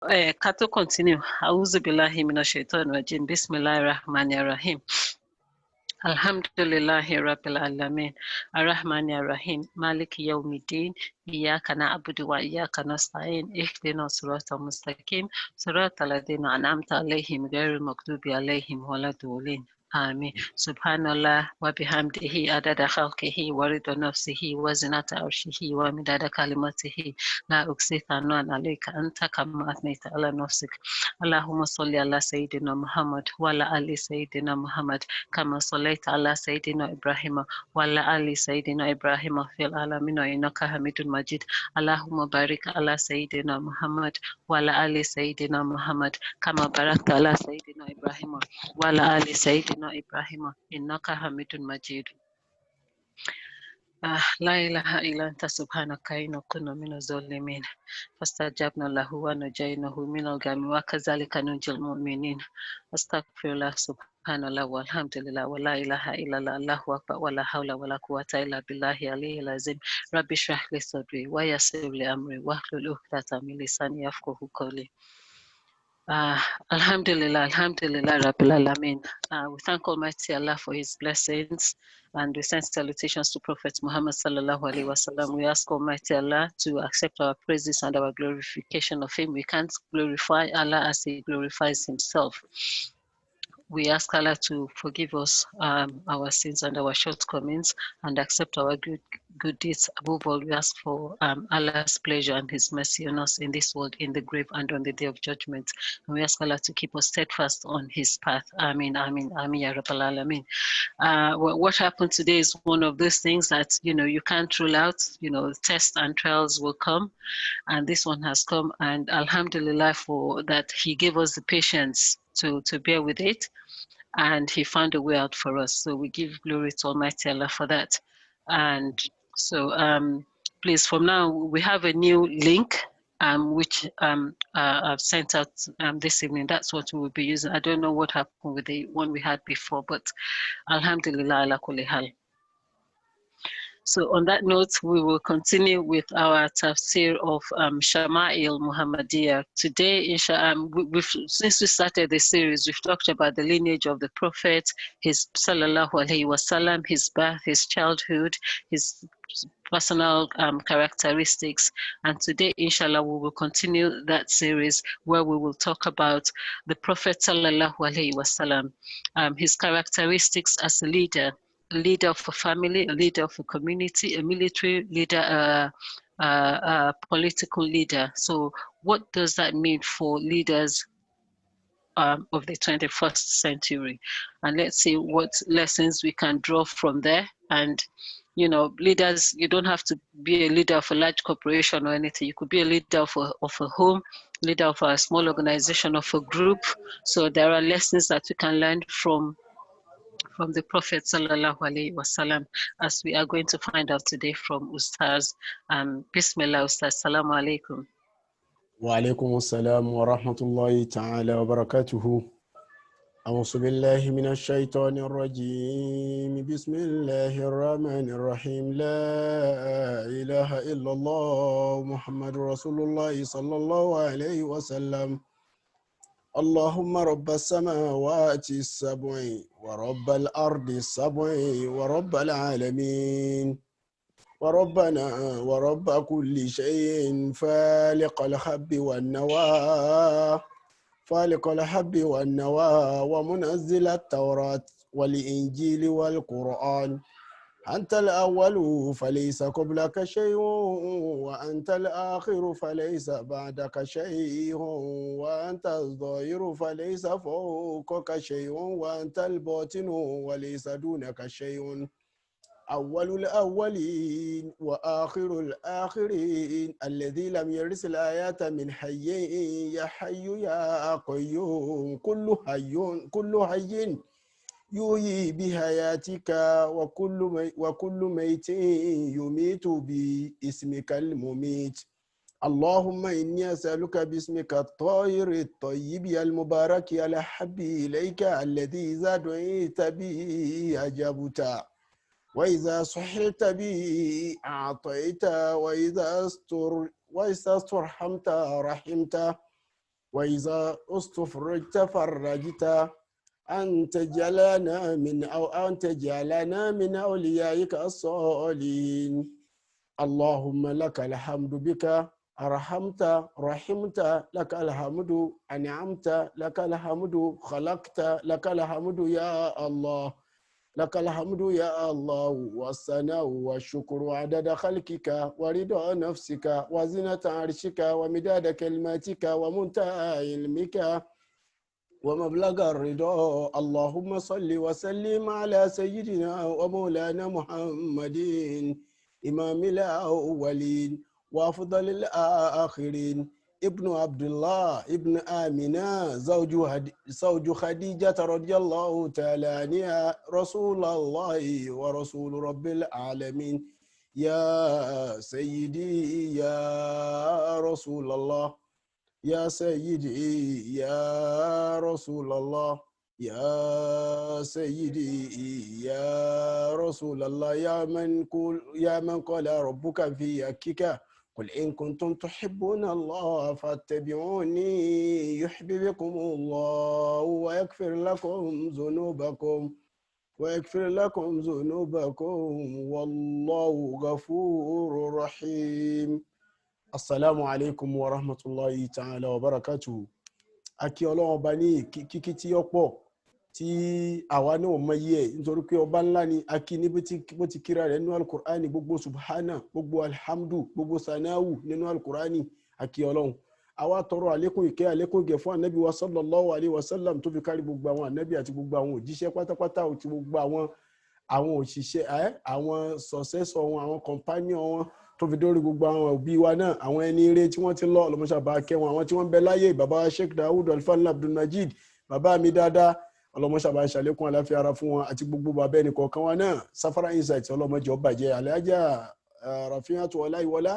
Kato continue. Auzu billahi minash shaitanir rajim. Bismillahir rahmanir rahim. Alhamdulillahi rabbil alamin. Ar-Rahmanir Rahim. Maliki yawmiddin. Iyyaka na'budu wa iyyaka nasta'in. Ihdinas siratal mustaqim. Siratal ladzina an'amta alaihim ghairil maghdubi alaihim waladdallin. Amin. Subhanallah wa bihamdihi adada khalqihi wa rida nafsihi wa zinata arshihi wa midada kalimatihi la uksi thanan alayka anta kama athnayta ala nafsik. Allahumma salli ala Sayyidina Muhammad wa ala ali Sayyidina Muhammad kama sallaita ala Sayyidina Ibrahim wa ala ali Sayyidina Ibrahim fil alamin innaka Hamidun Majid. Allahumma barik ala Sayyidina Muhammad wa ala ali Sayyidina Muhammad kama barakta ala Sayyidina Ibrahim wa ala ali Sayyidina Ibrahim innaka Hamidun Majid. La ilaha illa anta subhanaka inna kunna minaz zalimin. Fastajabna lahu wa najaynahu minal ghami wa kazalika nunjil mu'minin. Astaghfirullah subhanallah walhamdulillah wa la ilaha illallah Allahu akbar wa la hawla wa la quwwata illa billahi aliyyil azim. Rabbi shrah li sadri wa yassir li amri wahlul 'uqdatam min lisani yafqahu qawli. Alhamdulillah, Alhamdulillah, Rabbil Alameen. We thank Almighty Allah for His blessings, and we send salutations to Prophet Muhammad Sallallahu Alaihi Wasallam. We ask Almighty Allah to accept our praises and our glorification of Him. We can't glorify Allah as He glorifies Himself. We ask Allah to forgive us our sins and our shortcomings and accept our good deeds. Above all, we ask for Allah's pleasure and His mercy on us in this world, in the grave, and on the day of judgment. And we ask Allah to keep us steadfast on His path. Amin, Amin, Amin, Ya Rabbal Alameen. What happened today is one of those things that, you can't rule out. Tests and trials will come, and this one has come. And Alhamdulillah for that, He gave us the patience to bear with it, and He found a way out for us. So we give glory to Almighty Allah for that. And so please, from now, we have a new link which I've sent out this evening. That's what we will be using. I don't know what happened with the one we had before, but Alhamdulillah ala kulli hal. So on that note, we will continue with our tafsir of Shama'il Muhammadiyah. Today, since we started the series, we've talked about the lineage of the Prophet, his Sallallahu Alaihi Wasallam, his birth, his childhood, his personal characteristics. And today, inshallah, we will continue that series where we will talk about the Prophet Sallallahu Alaihi Wasallam, his characteristics as a leader of a family, a leader of a community, a military leader, a political leader. So what does that mean for leaders of the 21st century? And let's see what lessons we can draw from there. And leaders, you don't have to be a leader of a large corporation or anything. You could be a leader of a home, leader of a small organization, of a group. So there are lessons that we can learn from the Prophet Sallallahu Alaihi Wasallam, as we are going to find out today from Ustaz. Bismillah, Ustaz. Assalamu alaikum. Wa alaikum assalam wa rahmatullahi ta'ala wa barakatuhu. أعوذ بالله من الشيطان الرجيم بسم الله الرحمن الرحيم لا إله إلا الله محمد رسول الله صلى الله عليه وسلم اللهم رب السماوات السبع ورب الأرض السبع ورب العالمين وربنا ورب كل شيء فالق الحب والنوى فالق الحب والنوى ومنزل التوراة والإنجيل والقرآن أنت الأول فليس قبلك شيء وأنت الآخر فليس بعدك شيء وأنت الظاهر فليس فوقك شيء وأنت الباطن وليس دونك شيء أول الأولين وآخر الآخرين الذي لم يرث الآيات من حي يا حي يا قيوم كل حي يحيي بحياتك وكل ميت يميت باسمك المميت اللهم إني أسألك باسمك الطاهر الطيب المبارك الأحب إليك الذي إذا دعيت به أجبت وإذا صحلت به أعطيت وإذا استرحمت رحمت وإذا استفرجت فرجت أن تجعلنا من أوليائك الصالحين. اللهم لك الحمد بك أرحمت رحمت، لك الحمد أنعمت، لك الحمد خلقت، لك الحمد يا الله، لك الحمد يا الله، والثناء والشكر عدد خلقك ورضا نفسك وزنة عرشك ومداد كلماتك ومنتهى علمك ومبلغ الرضا. اللهم صل وسلم على سيدنا ومولانا محمد إمام الأولين وأفضل الآخرين، ابن عبد الله ابن آمنة زوج خديجة رضي الله تعالى عنها، رسول الله ورسول رب العالمين. يا سيدي يا رسول الله، يا سيدي يا رسول الله، يا سيدي يا رسول الله، يا من قال ربك في حقك قل إن كنتم تحبون الله فاتبعوني يحببكم الله ويغفر لكم ذنوبكم والله غفور رحيم. Assalamu alaikum wa rahmatullahi ta'ala wa barakatuhu. Akí Ọlọ́run ọba ní kíkí tí ó pọ̀ tí àwa náà mọ iye ẹ̀ nítorí pé ọba ńlá ni. Akí ní bó ti kíra rẹ̀ nínú alukur'ani, gbogbo subhana, gbogbo alhamdu, gbogbo sanawu nínú alukur'ani. Akí Ọlọ́run. Àwa tọrọ àlékún ìkẹ́ àlékún ìgẹ̀ fún anabi wa sallallahu alayhi wa sallam tó fi kárí gbogbo àwọn anabi àti gbogbo àwọn òjíṣẹ́ pátápátá àti gbogbo àwọn òṣìṣẹ́ àwọn successor wọn, àwọn companion wọn tó fi dórí gbogbo àwọn òbí wa náà, àwọn ẹni ire tí wọ́n ti lọ ọlọ́mọṣàbá kẹ́ wọn, àwọn tí wọ́n ń bẹ láyé, bàbá Sheikh Daud Alfan Abdulmajid, bàbá mi dáadáa, ọlọ́mọṣàbá ṣàlékún àláfíà ara fún wọn àti gbogbo bàbá ẹnì kọ̀ọ̀kan wa náà. Safara Insight ọlọ́mọjọ́ bàjẹ́, Alhaja Rafiatu Ọláìwọlá,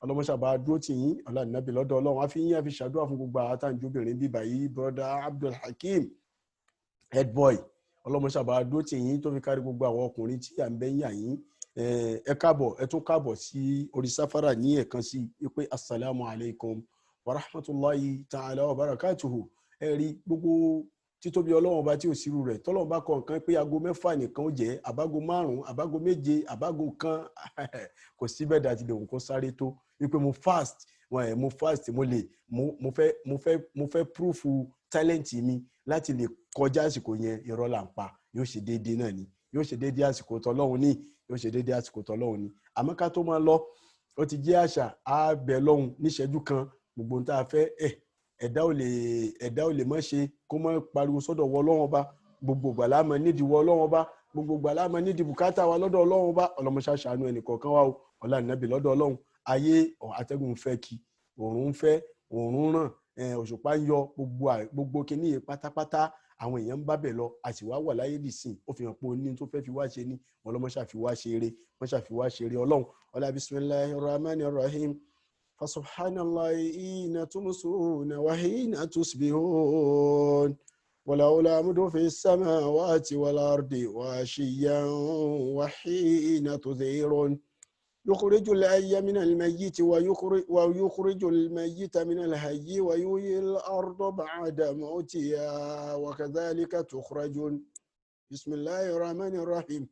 ọlọ́mọṣàbá dúró tì yín ọlànàbì lọ́dọ̀ Ọlọ́run. àfi yín àfi ṣàdúrà fún gbogbo àwọn àtàǹjóbìnrin bíbà yìí, broda Abdul Hakim headboy, ọlọ́mọṣàbá dúró tì yín tó fi kárí gbogbo àwọn ọkùnrin tí à ń bẹ́ yà yín. Ẹ káàbọ̀, ẹ tún káàbọ̀ sí orí Safara ní ẹ̀kan sí pé assalamu alaikum wa rahmatullahi ta'ala wa barakatuhu. Ẹ rí gbogbo títóbi Ọlọ́run ọba tí ò sírú rẹ̀, tọ́lọ́run bá kọ nǹkan pé aago 6 nìkan ó jẹ́, àbágo 5, àbágo 7, àbágo kan kò sí bẹ́ẹ̀ dàtí lòun kó sáré tó wípé mo fast mo fẹ́ proof talent mi láti lè kọjá àsìkò yẹn. Irọ́ là ń pa, yóò ṣe déédéé náà ni, yóò ṣe déédéé àsìkò tọ́lọ́run ní, yóò ṣe déédéé àsìkò tọ́lọ́run ní. Àmọ́ ká tó máa lọ, ó ti jẹ́ àṣà á bẹ̀ lọ́hùn níṣẹ́jú kan gbogbo ohun tá a fẹ́ ẹ̀dá ò lè mọ́ ṣe kó mọ́ pariwo sọ́dọ̀ wọ Ọlọ́run ọba. Gbogbo ìgbà la máa nídìí wọ Ọlọ́run ọba, gbogbo ìgbà la máa nídìí bùkátà wa lọ́dọ̀ Ọlọ́run ọba. Ọlọ́mọṣá ṣàánú ẹnì kọ̀ọ̀kan wa o, ọlá nàbì lọ́dọ̀ Ọlọ́run. Ayé atẹ́gùn fẹ́ kí, òòrùn fẹ́, òòrùn ràn, òṣùpá ń yọ, gbogbo kìíní pátápátá àwọn èèyàn ń bá bẹ̀ lọ. A sì wá wà láyé dìsìn, ó fi hàn pé oní tó fẹ́ fi wá ṣe ní ọlọ́mọṣà fi wá ṣe eré, mọ́ṣà fi wá ṣe eré Ọlọ́run. ọlá bismillahir rahmanir rahim. fasubhanallahi hina tumsuna wa hina tusbihun walahu alhamdu fis samawati wal ardi wa ashiyan wa hina tudhirun. يخرج الحي من الميت ويخرج الميت من الحي ويحيي الأرض بعد موتها وكذلك تخرجون. بسم الله الرحمن الرحيم.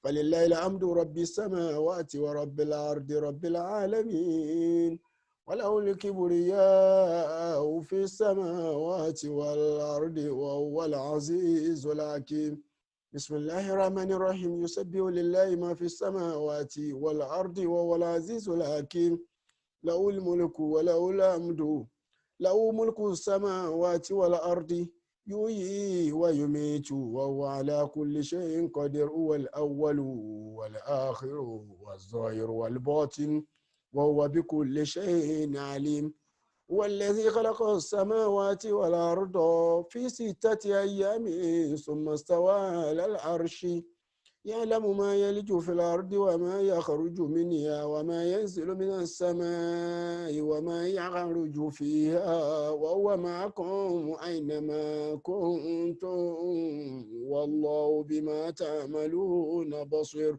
فلله الحمد رب السماوات ورب الأرض رب العالمين وله الكبرياء في السماوات والأرض وهو العزيز الحكيم. بسم الله الرحمن الرحيم. يسبح لله ما في السماوات والأرض وهو العزيز الحكيم. له الملك وله الحمد، له ملك السماوات والأرض يحيي ويميت وهو على كل شيء قدير. هو الأول والآخر والظاهر والباطن وهو بكل شيء عليم. هو الذي خلق السماوات والأرض في 6 أيام ثم استوى على العرش يعلم ما يلج في الأرض وما يخرج منها وما ينزل من السماء وما يعرج فيها وهو معكم أينما كنتم والله بما تعملون بصير.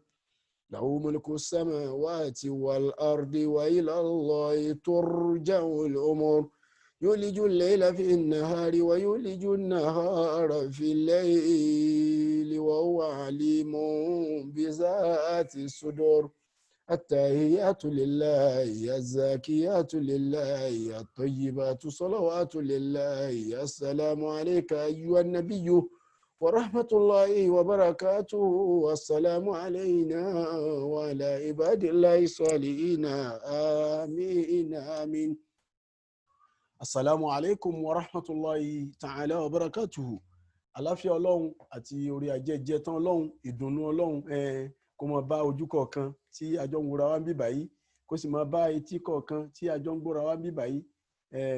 له ملك السماوات والأرض وإلى الله ترجع الأمور. يولج الليل في النهار ويولج النهار في الليل وهو عليم بذات الصدور التحيات لله الزاكيات لله الطيبات صلوات لله السلام عليك أيها النبي ورحمة الله وبركاته والسلام علينا وعلى عباد الله الصالحين آمين آمين. Assalamu alaikum wa rahmatullahi ta'ala wa barakatuhu. Àlàáfíà Ọlọ́run àti orí ajẹ́jẹ́ tán Ọlọ́run, ìdùnnú Ọlọ́run kó máa bá ojú kọ̀ọ̀kan tí a jọ ń wòra wá ń bí báyìí, kó sì máa bá etí kọ̀ọ̀kan tí a jọ ń gbọ́ra wá ń bí báyìí.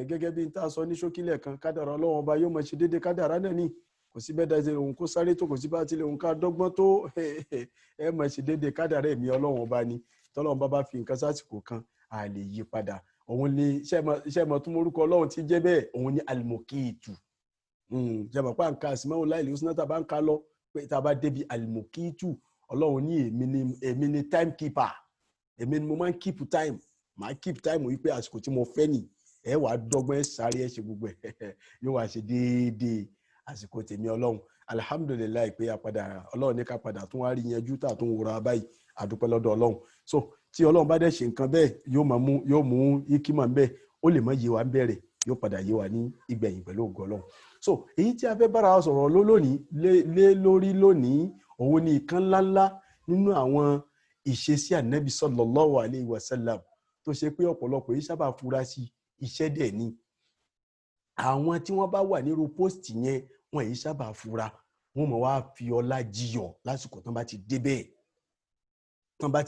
Gẹ́gẹ́ bí n tá sọ ní ṣókílẹ̀ kan, kádàrá Ọlọ́run ọba yóò máa ṣe déédéé kádàrá náà ni. Kò sí bẹ́ẹ̀ dáṣe òun kó sáré tó, kò sí bá tilẹ̀ òun ká dọ́gbọ́n tó, ẹ máa ṣe déédéé kádàrá ẹ̀mí Ọlọ́run ọba ni. Tọ́lọ́run bá fi nǹkan sásìkò kan, a lè yí padà. Òun ni iṣẹ́ mọ̀ tún morúkọ Ọlọ́run tí jẹ́ bẹ́ẹ̀, òun ni alimokitu. Ṣe mọ̀ pé à ń ka àsìmáwò láìlè ó sinátà bá ń ka lọ pé tá a bá débi alimokitu, Ọlọ́run ní èmi ni time keeper, èmi ni mo máa ń keep time, màá keep time wípé àsìkò tí mo fẹ́ nì, ẹ wà á dọ́gbọ́n ẹ sáré ẹ ṣe gbogbo ẹ yóò wá ṣe déédéé àsìkò tèmi Ọlọ́run. Alhamdulilayi pé àpadà Ọlọ́run ní ká padà tún wá rí yanjú tá a tún wúra báyìí, àdúpẹ́ lọ́dọ̀ Ọlọ́run. So tí Ọlọ́run bá dẹ̀ ṣe nǹkan bẹ́ẹ̀ yóò mú ikima bẹ́ẹ̀, ó lè má yé wa ń bẹ̀rẹ̀, yóò padà yé wa ní ìgbẹ̀yìn pẹ̀lú ògo Ọlọ́run. So èyí tí a fẹ́ bára wa sọ̀rọ̀ lórí lónìí, òun ni ìkan ńláńlá nínú àwọn ìṣesí ànábì sallallahu alayhi wa sallam tó ṣe pé ọ̀pọ̀lọpọ̀ yìí sábà fura sí iṣẹ́ dẹ̀ ni. Àwọn tí wọ́n bá wà nírú post yẹn wọn yìí sábà fura, wọ́n mọ̀ wá fi ọlá jiyọ̀ lásìkò tán bá ti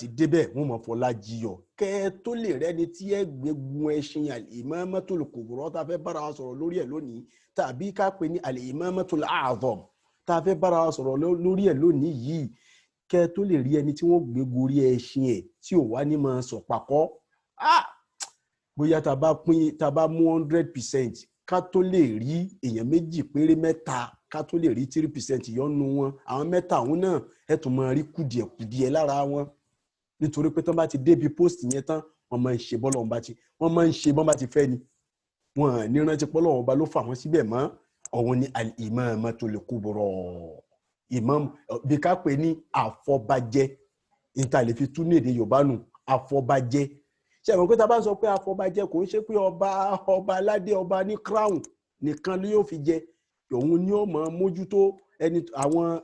débẹ̀, wọ́n mọ̀ fọlá jiyọ̀ kẹ́ tó lè rẹ́ni tí ẹ gbégun ẹṣin al-imamatul kubra tá a fẹ́ bára wa sọ̀rọ̀ lórí ẹ̀ lónìí, tàbí ká pè ní al-imamatul a'zam tá a fẹ́ bára wa sọ̀rọ̀ lórí ẹ̀ lónìí yìí, kẹ́ tó lè rí ẹni tí wọ́n gbégun orí ẹṣin ẹ̀ tí ò wá ní máa sọ pàkọ́. Bóyá tá a bá mú 100%, ká tó lè rí èèyàn méjì péré mẹ́ta, ká tó lè rí 3% yọ́nú wọn, àwọn mẹ́ta òun náà ẹ̀ tún máa rí kùdìẹ̀kùdìẹ̀ lára wọn, nítorí pé tán bá ti débi post yẹn tán wọ́n máa ń ṣe bọ́lọ́run bá ti fẹ́ ni, wọ́n ní rántí pọ́lọ́run bá ló fà wọ́n síbẹ̀ mọ́. Òun ni al-imamatul kubra, imam bí ká pè ní àfọbàjẹ́, níta lè fi tún ní èdè Yorùbá nù, àfọbàjẹ́. Ṣé àwọn pé tá a bá sọ pé àfọbàjẹ́ kò ń ṣe pé ọba aládé, ọba ní crown nìkan ló yóò fi jẹ, òun ni ó máa mójútó ẹni àwọn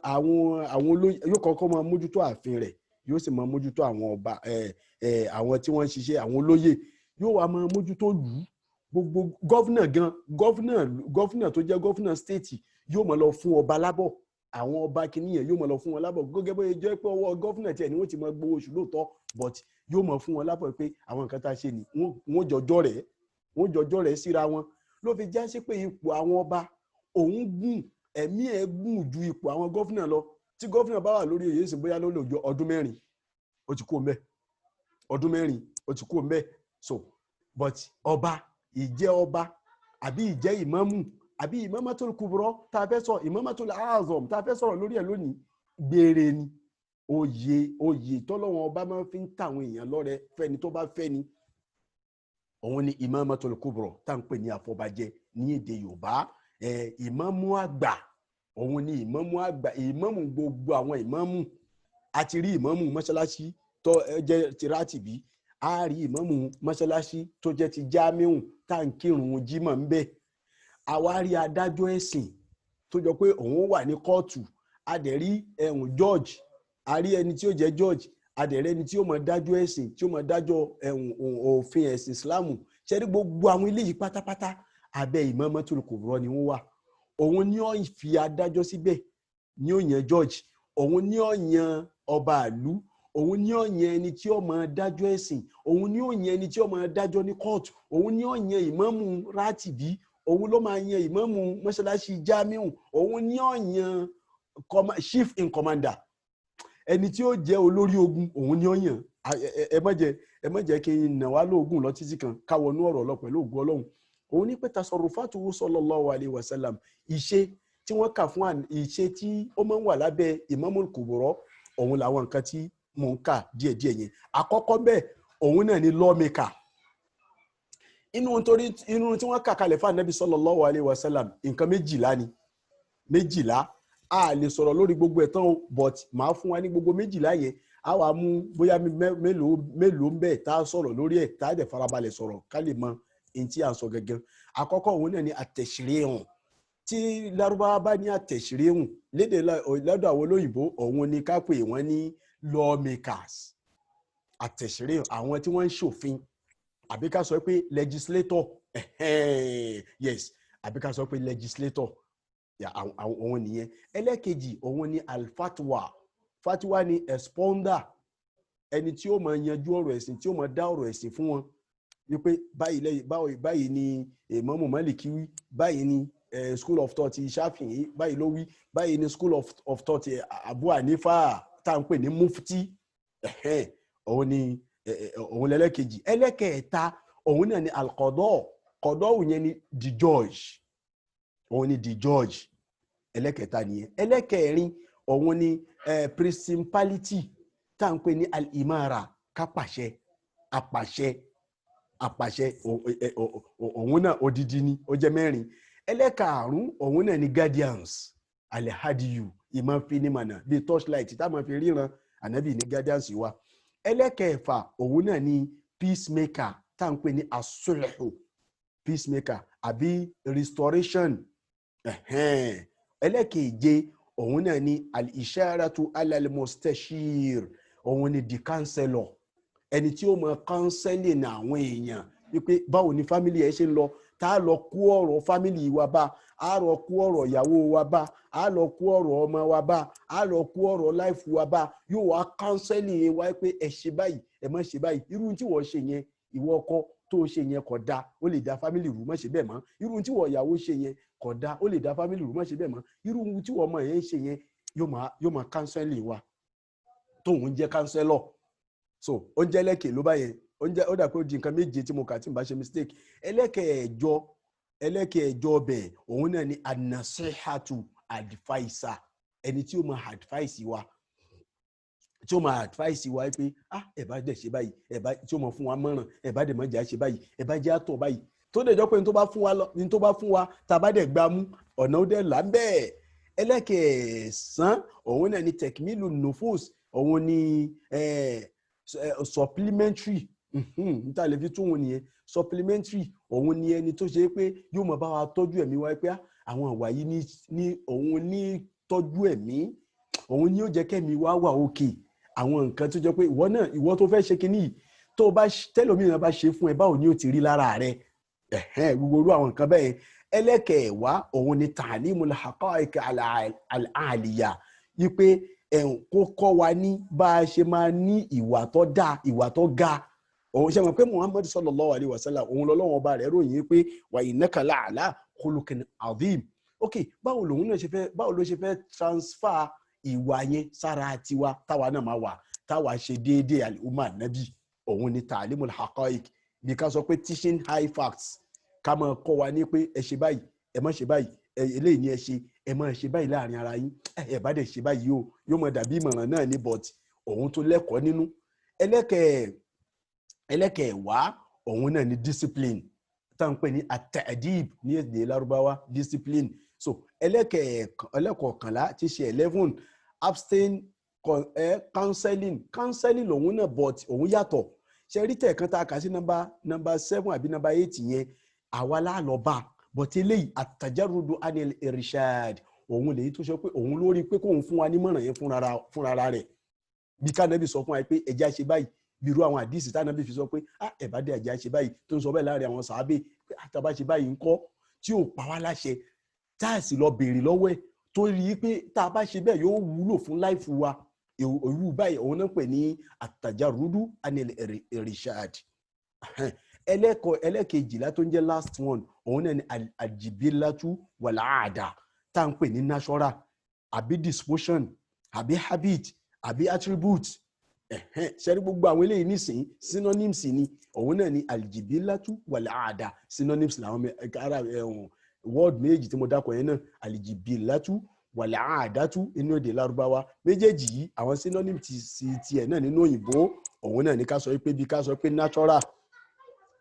olóyè, yóò kọ́kọ́ máa mójútó ààfin rẹ̀, yóò sì máa mójútó àwọn ọba àwọn tí wọ́n ń ṣiṣẹ́, àwọn olóyè, yóò wá máa mójútó lù ú. Gbogbo gọ́fúnà tó jẹ́ gọ́fúnà stéètì yóò máa lọ fún ọba lábọ̀, àwọn ọba kìíní yẹn yóò máa lọ fún wọn lábọ̀, gẹ́gẹ́ bó jẹ́ pé ọwọ́ gọ́fúnà tiẹ̀ ni wọ́n ti máa gbowó oṣù lóòótọ́, but yóò máa fún wọn lábọ̀ pé àwọn nǹkan tá a ṣe ni wọ́n jọjọ́ rẹ̀ síra wọn. Ló fi já sí pé ipò àwọn ọba òun gùn, ẹ̀mí ẹ̀ gùn ju ipò àwọn gọ́fúnà lọ. Tí gọ́fúnà bá wà lórí èyí sì bóyá ló lò jọ ọdún mẹ́rin ó ti kú mbẹ́, ọdún mẹ́rin ó ti kú mbẹ́. So but ọba, ìjẹ́ ọba àbí ìjẹ́ ìmámù àbí imamatul kubra tá a fẹ́ sọ, imamatul a'zam tá a fẹ́ sọ̀rọ̀ lórí ẹ̀ lónìí, gbére ni oyè tọ́lọ́wọ́n ọba máa fi ń tàwọn èèyàn lọ́rẹ fẹ́ni tó bá fẹ́ ni. Òun ni imamatul kubra tá à ń pè ní àfọbàjẹ́ ní èdè Yorùbá. Ìmámù àgbà, òun ni ìmámù àgbà, ìmámù gbogbo àwọn ìmámù. A ti rí ìmámù mọ́ṣáláṣí tó jẹ́ ti rátìbí, a rí ìmámù mọ́ṣáláṣí tó jẹ́ ti jámíù tá à ń kírun jímọ̀ ń bẹ̀. A wá rí adájọ́ ẹ̀sìn tó jọ pé òun wà ní kóòtù, a dẹ̀ rí George, a rí ẹni tí ó jẹ́ George, a dẹ̀ rí ẹni tí ó máa dájọ́ ẹ̀sìn, tí ó máa dájọ́ òfin ẹ̀sìn Islam. Ṣé rí gbogbo àwọn ilé yìí pátápátá abẹ́ imamatul kubra ni wọ́n wà. Òun ni ó fi adájọ́ síbẹ̀, ni ó yan George, òun ni ó yan ọba ìlú, òun ni ó yan ẹni tí ó máa dájọ́ ẹ̀sìn, òun ni ó yan ẹni tí ó máa dájọ́ ní kóòtù, òun ni ó yan ìmámù rátìbí, òun ló máa yan ìmámù mọ́ṣáláṣí jámíù, òun ni ó yan chief in commander, ẹni tí ó jẹ́ olórí ogun, òun ni ó yan. Ẹ má jẹ́ kí n nà wá lóògùn lọ títí kan káwọnú ọ̀rọ̀ lọ pẹ̀lú ògùn Ọlọ́run. Òun ní pé tasarrufatu sallallahu alayhi wa sallam, ìṣe tí wọ́n kà fún ìṣe tí ó máa ń wà lábẹ́ imamul kubra, òun làwọn nǹkan tí mò ń kà díẹ̀díẹ̀ yẹn. Àkọ́kọ́ bẹ́ẹ̀ òun náà ni lawmaker. inú tí wọ́n kà kalẹ̀ fún Ànábì sallallahu alaihi wasallam nǹkan 12 ni 12 a lè sọ̀rọ̀ lórí gbogbo ẹ̀ tán but màá fún wa ní gbogbo 12 yẹn a wà mú bóyá mélòó ń bẹ tá a sọ̀rọ̀ lórí ẹ̀ tá a dẹ̀ farabalẹ̀ sọ̀rọ̀ ká lè mọ ohun tí à ń sọ gẹ́gẹ́. Àkọ́kọ́ òun náà ni àtẹ̀sírẹ́hùn. Tí Lárúbáwá bá ní àtẹ̀sírẹ́hùn lédè lọ́dọ̀ àwọn olóyìnbó òun ni ká pè wọ́n ní lawmakers. Àtẹ̀sírẹ́hùn àwọn tí wọ́n ń ṣòfin àbí ká sọ pé legislator yes àbí ká sọ pé legislator òun nìyẹn. Ẹlẹ́kejì òun ni alfatwa. Fatwa ni expounder, ẹni tí ó máa yanjú ọ̀rọ̀ ẹ̀sìn tí ó máa dá ọ̀rọ̀ ẹ̀sìn fún wọn wípé báyìí ni Ìmámù Málíkì wí, báyìí ni school of thought Ṣáfi'í báyìí ló wí, báyìí ni school of thought Abu Hanifa tá à ń pè ní mufti. Òun lẹ́lẹ́kejì. Ẹlẹ́kẹ̀ẹ́ta òun náà ni alqada. Qada yẹn ni the judge. Òun ni the judge. Ẹlẹ́kẹ̀ẹ́ta nìyẹn. Ẹlẹ́kẹ̀ẹ́rin òun ni principality tá à ń pè ní al-imara, kápàṣẹ, àpàṣẹ òun náà odidi ni ó jẹ́ 4. Ẹlẹ́kàárún òun náà ni guardians, al-hadiyu, ìmọ̀ fi ní mọ̀nà bíi torchlight tá a máa fi ríran. Ànábì ní guardians wa. Ẹlẹ́kẹ̀ẹ́fà òun náà ni peacemaker tá à ń pè ní as-sulhu, peacemaker àbí restoration. Ẹlẹ́kẹ̀ẹ́je òun náà ni al-isharatu al-mustashir, òun ni the counselor, ẹni tí ó mọ counseling ní àwọn èèyàn wípé báwo ni family ẹ ṣe ń lọ, tá a lọ kó ọ̀rọ̀ family wa bá, a lọ kó ọ̀rọ̀ ìyàwó wa bá, a lọ kó ọ̀rọ̀ ọmọ wa bá, a lọ kó ọ̀rọ̀ life wa bá, yóò wá counseling wa pé ẹ ṣe báyìí ẹ má ṣe báyìí, irú tí wọ́n ṣe yẹn ìwọ ọkọ tó ṣe yẹn kò dáa ó lè dá family rú, má ṣe bẹ́ẹ̀ mọ́. Irú tí wọ́n ìyàwó ṣe yẹn kò dáa ó lè dá family rú, má ṣe bẹ́ẹ̀ mọ́. Irú tí wọ́n ọmọ yẹn ṣe yẹn yóò máa counseling wa tóun jẹ́ counselor. So ó ń jẹ́ lẹ́kẹ̀ẹ́ ló bá yẹn ó dà pé ó di nǹkan 7 tí mo kà tí n bá ṣe mistake. Ẹlẹ́kẹ̀ẹ́jọ bẹ̀ òun náà ni an-nasihatu, adviser, ẹni tí ó máa advice wa, tí ó máa advice wa pé ẹ bá dẹ̀ ṣe báyìí, tí ó máa fún wa mọ̀ràn, ẹ bá dẹ̀ má jẹ́ ṣe báyìí, ẹ bá jẹ́ àtọ̀ báyìí, tó dẹ̀ jọ pé ní tó bá fún wa tá a bá dẹ̀ gbá mú ọ̀nà ó dẹ̀ là ń bẹ́ẹ̀. Ẹlẹ́kẹ̀ẹ́sán òun náà ni tekmilu nufus, òun ni supplementary níta lè fi tún wọn nìyẹn. Supplementary òun ni ẹni tó ṣe pé yóò máa bá wa tọ́jú ẹ̀mí wa pé àwọn ìwà yìí ní òun ní tọ́jú ẹ̀mí, òun ni yóò jẹ́ kẹ́mi wá wà òkè. Àwọn nǹkan tó jẹ́ pé ìwọ tó fẹ́ ṣe kinní yìí tó bá tẹ́lòmíràn bá ṣe fún ẹ báwo ni ó ti rí lára rẹ. Gbogbo irú àwọn nǹkan bẹ́ẹ̀. Ẹlẹ́kẹ̀ẹ́wá òun ni ta'limul haqa'iq al-'aliyya, wípé kó kọ́ wa ní bá a ṣe máa ní ìwà tó dáa, ìwà tó ga. Òun ṣe mọ̀ pé Muhammad sallallahu alaihi wasallam òun lọ́lọ́wọ́ ọba rẹ̀ ròyìn pé wa innaka la'ala khuluqin azim. Báwo ló ṣe fẹ́ transfer ìwà yẹn sára tiwa táwa náà máa wà, táwa ṣe déédéé al-umma nabi. Òun ni ta'limul haqa'iq, bí ká sọ pé teaching high facts, ká máa kọ́ wa ní pé ẹ ṣe báyìí ẹ má ṣe báyìí, eléyìí ni ẹ ṣe, ẹ má ṣe báyìí láàrin ara yín, ẹ bá dẹ̀ ṣe báyìí yóò mọ̀ dàbí ìmọ̀ràn náà ní but òun tó lẹ́kọ̀ọ́ nínú. Ẹlẹ́kẹ̀ẹ́wá òun náà ni discipline tá ń pè ní at-ta'dib ní èdè Lárúbáwá, discipline. So ẹlẹ́kọ̀ọ́kànlá ti ṣe 11 abstain counseling òun náà but òun yàtọ̀. Ṣe rí tẹ̀ẹ̀kan tá a kà sí number 7 àbí number 8 yẹn àwa láàlọ́ bá but eléyìí at-tajarrudu anil irshad, òun lèyí tó sọ pé òun lórí pé kóun fún wa nímọ̀ràn yẹn fúnra rẹ̀. Bí kánábì sọ fún wa pé ẹja ṣe báyìí, bí irú àwọn àdìsí tánábì fi sọ pé ẹ̀bá dé ẹja ṣe báyìí, tó ń sọ bẹ́ẹ̀ láàrin àwọn sàábé pé àtàbá ṣe báyìí ń kọ́, tí ò pa wá láṣẹ tá a sì lọ béèrè lọ́wọ́ ẹ̀ tó rí i pé tá a bá ṣe bẹ́ẹ̀ yóò wúlò fún láìfù wa. Irú báyìí òun náà pè ní at-tajarrudu anil irshad. Ẹlẹ́kejìlá tó ń jẹ́ last one òun náà ni al-jibilatu wal-'ada tá à ń pè ní natural àbí disposition àbí habit àbí attribute. Ṣẹ́rí gbogbo àwọn eléyìí nísìnyí synonyms ni. Òun náà ni al-jibilatu wal-'ada, synonyms làwọn word méjì tí mo dákọ̀ yẹn náà, al-jibilatu wal-'adatu inú èdè Lárúbáwá. Méjèèjì yìí àwọn synonyms ti ẹ̀ náà nínú òyìnbó. Òun náà ni ká sọ pé bí ká sọ pé natural,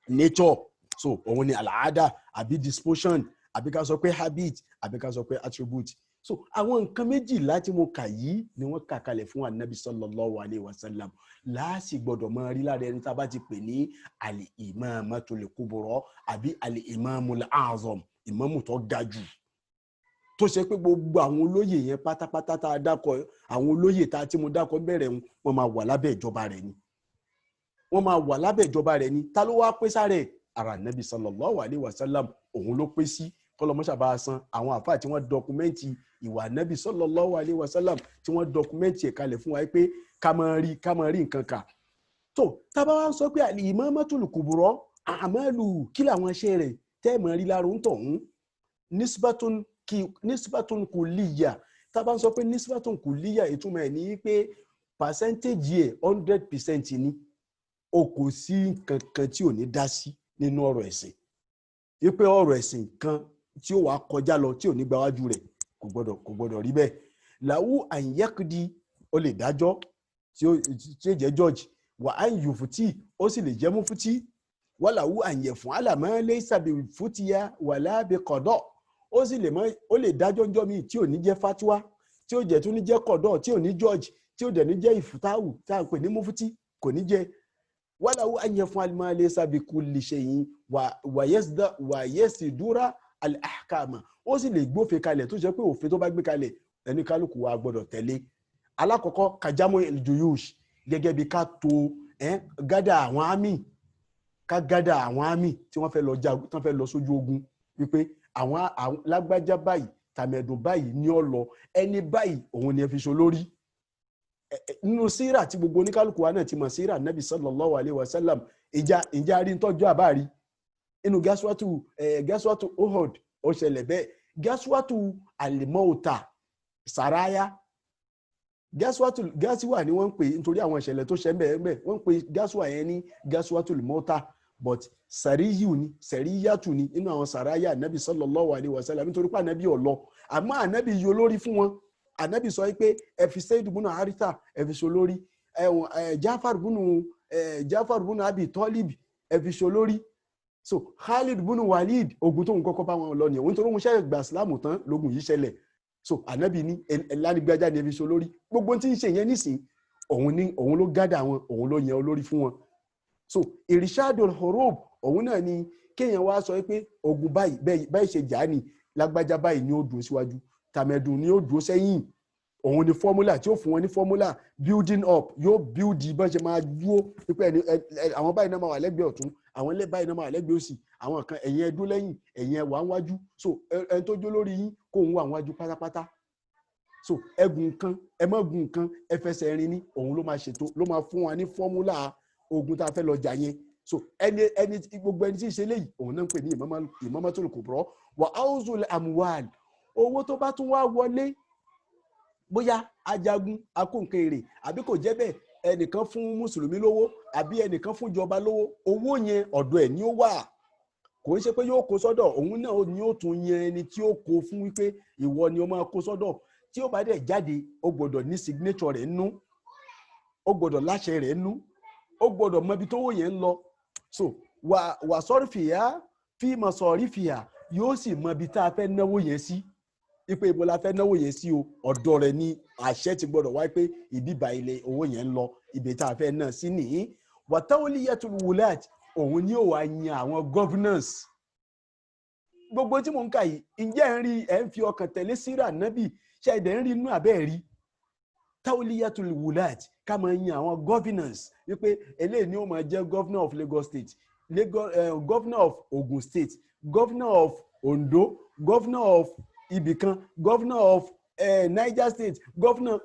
nature, so òun ni àlàádà àbí disposition àbí ká sọ pé habit àbí ká sọ pé attribute. So àwọn nǹkan méjìlá tí mo kà yìí ni wọ́n kà kalẹ̀ fún anabi sallallahu alayhi wa sallam láàsì gbọ́dọ̀ máa rí lára ẹni tá a bá ti pè ní al-imamatul kubra àbí al-imamul azam, ìmámù tó ga jù, tó ṣe pé gbogbo àwọn olóyè yẹn pátápátá tá a dákọ, àwọn olóyè tá a tí mo dákọ bẹ̀rẹ̀ wọn máa wà lábẹ́ ìjọba rẹ̀ ni, wọ́n máa wà lábẹ́ ìjọba rẹ̀ ni. Ta ló wá pé sáré? Ara anabi sallallahu alayhi wa sallam òun ló pé sí. Kọlọmọṣà bá a san àwọn àfáà tí wọ́n dọkumẹ́ǹtì ìwà anabi sallallahu alayhi wa sallam tí wọ́n dọkumẹ́ǹtì ẹ̀ kalẹ̀ fún wa pé ká máa rí nǹkan kà. tó tábà wá sọ pé al-imamatul kubra àmàlù kí làwọn iṣẹ́ rẹ̀ tẹ́ mọ̀ rí lára ń tọ̀hún nisbatun kulliya. Tábà sọ pé nisbatun kulliya ìtumọ̀ ẹ̀ ní pé percentage yẹ 100% ni, o kò sí kankan tí ò ní dá sí nínú ọ̀rọ̀ ẹ̀sìn. Wípé ọ̀rọ̀ ẹ̀sìn kan tí ó wà kọjá lọ tí ò ní gbáwájú rẹ̀ kò gbọ́dọ̀ rí bẹ́ẹ̀. Làwù àyẹ́kùdí ó lè dájọ́ tí ó jẹ́ judge, wà á yù fútì ó sì lè jẹ́ mú fútì, wà làwù àyẹ̀fún àlàmọ́ lè sàbí fútìyà wà lábẹ́ kọ̀dọ̀, ó sì lè dájọ́ ńjọ́ mi tí ò ní jẹ́ fatiwa, tí ó jẹ́ tún ní jẹ́ kọ̀dọ̀, tí ò ní judge, tí ó dẹ̀ ní jẹ́ ìfútáwù tá à ń pè ní mú fútì kò ní jẹ́. Wà làwù àyẹ̀fún àlàmọ́ lè sàbí kulli shay'in wà yẹ́sì dúrà al-ahkama, ó sì lè gbófin kalẹ̀ tó jẹ́ pé òfin tó bá gbé kalẹ̀ ẹni kálukú wa gbọ́dọ̀ tẹ̀lé. Alákọ̀ọ́kọ́ kajamo el-juyush, gẹ́gẹ́ bí ká tó gádà àwọn àmì, ká gádà àwọn àmì tí wọ́n fẹ́ lọ jagun, tí wọ́n fẹ́ lọ sójú ogun, wípé àwọn lágbájá báyìí tàmẹ̀dùn báyìí ní ó lọ, ẹni báyìí òun ni ẹ fi ṣe olórí. Nínú síra tí gbogbo oníkálukú wa náà ti mọ̀, síra nabi sallallahu alayhi wa sallam, ìjà rí tọ́jú àbárí inú gáswátù Uhud ó ṣẹlẹ̀ bẹ́ẹ̀, gáswátù al-Mauta Saraya, gásíwà ni wọ́n ń pè nítorí àwọn ìṣẹ̀lẹ̀ tó ṣẹ bẹ́ẹ̀, wọ́n ń pè gásíwà yẹn ní gáswátù al-Mauta, but sẹ̀ríyàtù ni inú àwọn Saraya anabi sallallahu alayhi wa sallam, nítorí pé anabi ọ̀lọ́ àmọ́ anabi yọ lórí fún wọn. Anabi sọ pé ẹ fi Zaid ibn Haritha ẹ fi ṣe olórí, Jafar ibn Abi Talib ẹ fi ṣe olórí. So Khalid ibn Walid ogun tó ń kọ́kọ́ bá wọn lọ nìyẹn, nítorí wọn ṣe gba Islam tán lógun yìí ṣẹlẹ̀. So anabi ní ẹlánigbajà ni ẹ fi ṣe olórí. Gbogbo tí ń ṣe yẹn nísìn òun ló gádà wọn, òun ló yẹn olórí fún wọn. So irishadul hurub òun náà ni kéèyàn wá sọ pé ogun báyìí ṣe jà ní lágbájá báyìí ni ó dúró síwájú, tàmẹ̀dùn ni ó dúró sẹ́yìn. Òun ni fọ́múlà tí ó fún wọn ní fọ́múlà building up, yóò build bá ṣe máa dúró pípẹ́ àwọn báyìí náà máa wà lẹ́gbẹ̀ẹ́ ọ̀tún, àwọn ilé báyìí náà máa wà lẹ́gbẹ̀ẹ́ òsì, àwọn kan ẹ̀yin ẹdún lẹ́yìn, ẹ̀yin ẹwà wájú. So ẹni tó jó lórí yín kó ń wà wájú pátápátá. So ẹgùn kan ẹ má gùn kan ẹ fẹsẹ̀ rin ní, òun ló máa ṣètò, ló máa fún wa ní fọ́múlà ogun tá a fẹ́ lọ jà yẹn. So gbogbo ẹni tí ì ṣe léyìí òun náà ń pè ní imamatul kubra. Wa auzul amwal, owó tó bá tún wá wọlé, bóyá ajagun akóǹkèrè àbí kò jẹ́ bẹ́ẹ̀, ẹnìkan fún mùsùlùmí lówó àbí ẹnìkan fún ìjọba lówó, owó yẹn ọ̀dọ̀ ẹ̀ ni ó wà, kò ń ṣe pé yóò kó sọ́dọ̀, òun náà ni ó tún yan ẹni tí ó kó fún wípé ìwọ ni ó máa kó sọ́dọ̀. Tí ó bá dẹ̀ jáde ó gbọ́dọ̀ ní signature rẹ̀ nú, ó gbọ́dọ̀ láṣẹ rẹ̀ nú, ó gbọ́dọ̀ mọ ibi tówó yẹn ń lọ. So wà sọ́rí fìyà fíìmọ̀ sọ̀rí fìyà, yóò sì mọ ibi tá a fẹ́ náwó yẹn sí, ipe ibo la fẹ́ náwó yẹn sí o, ọ̀dọ̀ rẹ̀ ni àṣẹ ti gbọ́dọ̀ wáyé pé ìbíbà ilẹ̀ owó yẹn ń lọ, ibi tá a fẹ́ náà sí nìyí. Watawliyatul wulat, òun ni ó wà yan àwọn governors. Gbogbo tí mò ń kà yìí, ǹjẹ́ ẹ̀ ń rí ẹ̀ ń fi ọkàn tẹ̀lé síra nábì, ṣe ẹ̀dẹ̀ ń rí inú àbẹ́ rí. Tawliyatul wulat, ká máa yan àwọn governors, wípé eléyìí ni ó máa jẹ́ governor of Lagos State, governor of Ogun State, governor of Ondo, governor of ibìkan, governor of Niger State, governor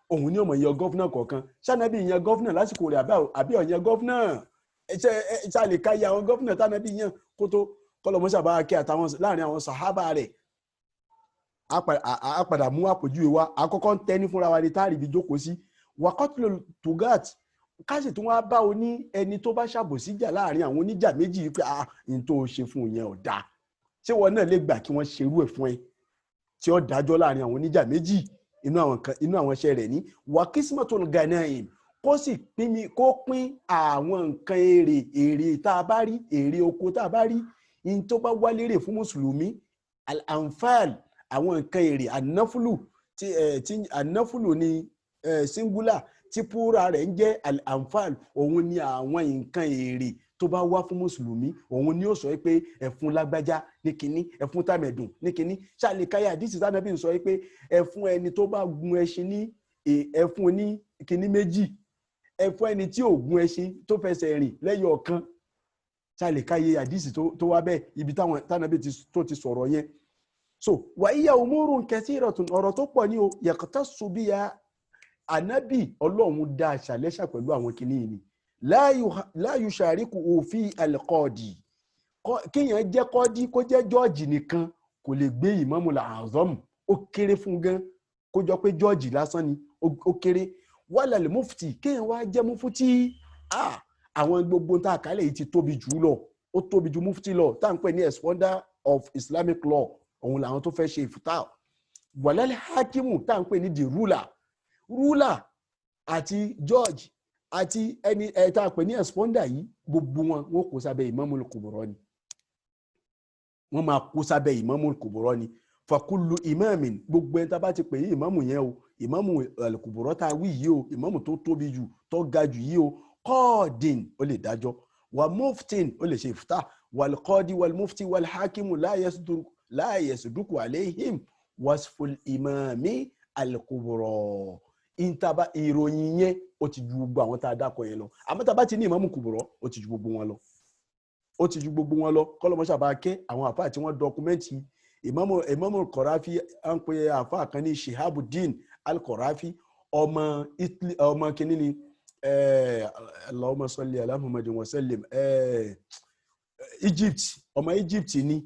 òun ni ó máa yan governor kọ̀ọ̀kan. Ṣánábì yan governor lásìkò rẹ̀ àbí ọ̀yan governor, ṣá lè ká ya àwọn governor tánábì yan kó tó kọlọmọṣà bá kí àtàwọn láàrin àwọn sàhábà rẹ̀. A padà mú àpòjúwe wa, àkọ́kọ́ ń tẹ́ni fúnra wa ní táàrí ibi jókòó sí. Waqatul tugat, káṣì tí wọ́n bá ẹni tó bá ṣàbòsí jà láàrin àwọn oníjà méjì pé n tó ṣe fún yẹn ò dáa, ṣé wọn náà lè gbà kí wọ́n ṣerú ẹ̀ fún ẹ tí ó dájọ́ láàrin àwọn oníjà méjì? Inú àwọn iṣẹ́ rẹ̀ ní wa qismatul ganaim, kó sì pín àwọn nǹkan èrè tá a bá rí, èrè oko tá a bá rí, in tó bá wá lérè fún mùsùlùmí, al-anfal, àwọn nǹkan èrè, anáfúlù tí anáfúlù ni singular, tí púra rẹ̀ ń jẹ́ al-anfal, òun ni àwọn nǹkan èrè tó bá wá fún mùsùlùmí, òun ni ó sọ pé ẹ̀fún lágbájá ní kinní, ẹ̀fún tàmẹ̀dùn ní kinní. ṣàlìkáyà àdìsí tánàbí ń sọ pé ẹ̀fún ẹni tó bá gun ẹṣin ní ẹ̀fún ní kinní méjì, ẹ̀fún ẹni tí ò gun ẹṣin tó fẹsẹ̀ rìn lẹ́yọ̀ ọ̀kan. ṣàlìkáyà àdìsí tó wá bẹ́ẹ̀ ibi táwọn tánàbí tó ti sọ̀rọ̀ yẹn. so wàyíyá umurun kathiratun, ọ̀rọ̀ tó pọ̀ ní o yaqtasu biha, ànábì ọlọ́run dá aṣàlẹ́ṣà pẹ̀lú àwọn kinní yìí ni. la yushariku fi al-qadi, kíyàn jẹ́ kọ́dí kó jẹ́ jọ́ọ̀jì nìkan kò lè gbé ìmámù al-azam, ó kéré fún gan kó jọ pé jọ́ọ̀jì lásán ni, ó kéré. wala al-mufti, kíyàn wá jẹ́ mufti, àwọn gbogbo tá a kálẹ̀ yìí ti tóbi jù lọ, ó tóbi ju mufti lọ, tá à ń pè ní expounder of Islamic law, òun làwọn tó fẹ́ ṣe ìfúta. wala al-hakimu, tá à ń pè ní the ruler àti George àti ẹni ẹ̀ta pè ní expounder yìí, gbogbo wọn kó sábẹ́ Imamul Kubra ni, wọ́n máa kó sábẹ́ Imamul Kubra ni. fakullu imamin, gbogbo ẹni tá bá ti pè ní ìmámù yẹn o, Imamul Kubra tá a wí yìí o, ìmámù tó tóbi jù tó ga jù yìí o, qadin, ó lè dájọ́, wa muftin, ó lè ṣe ìfúta, wal qadi wal mufti wal hakimu la yasduku alayhim wasful imami al-kubra. Intaba ìròyìn yẹn ó ti ju gbogbo àwọn tá a dákọ yẹn lọ. àmọ́ tá a bá ti ní Ìmámù Kubra, ó ti ju gbogbo wọn lọ, ó ti ju gbogbo wọn lọ. kọ́lọ́mọṣà bá kẹ́ àwọn àfáà tí wọ́n dọkumẹ́ntì Ìmámù Qarafi, à ń pè àfáà kan ní Shihabuddin al-Qarafi, ọmọ kìíní ni Allahumma salli ala Muhammadin wa sallim, ọmọ Egypt ni,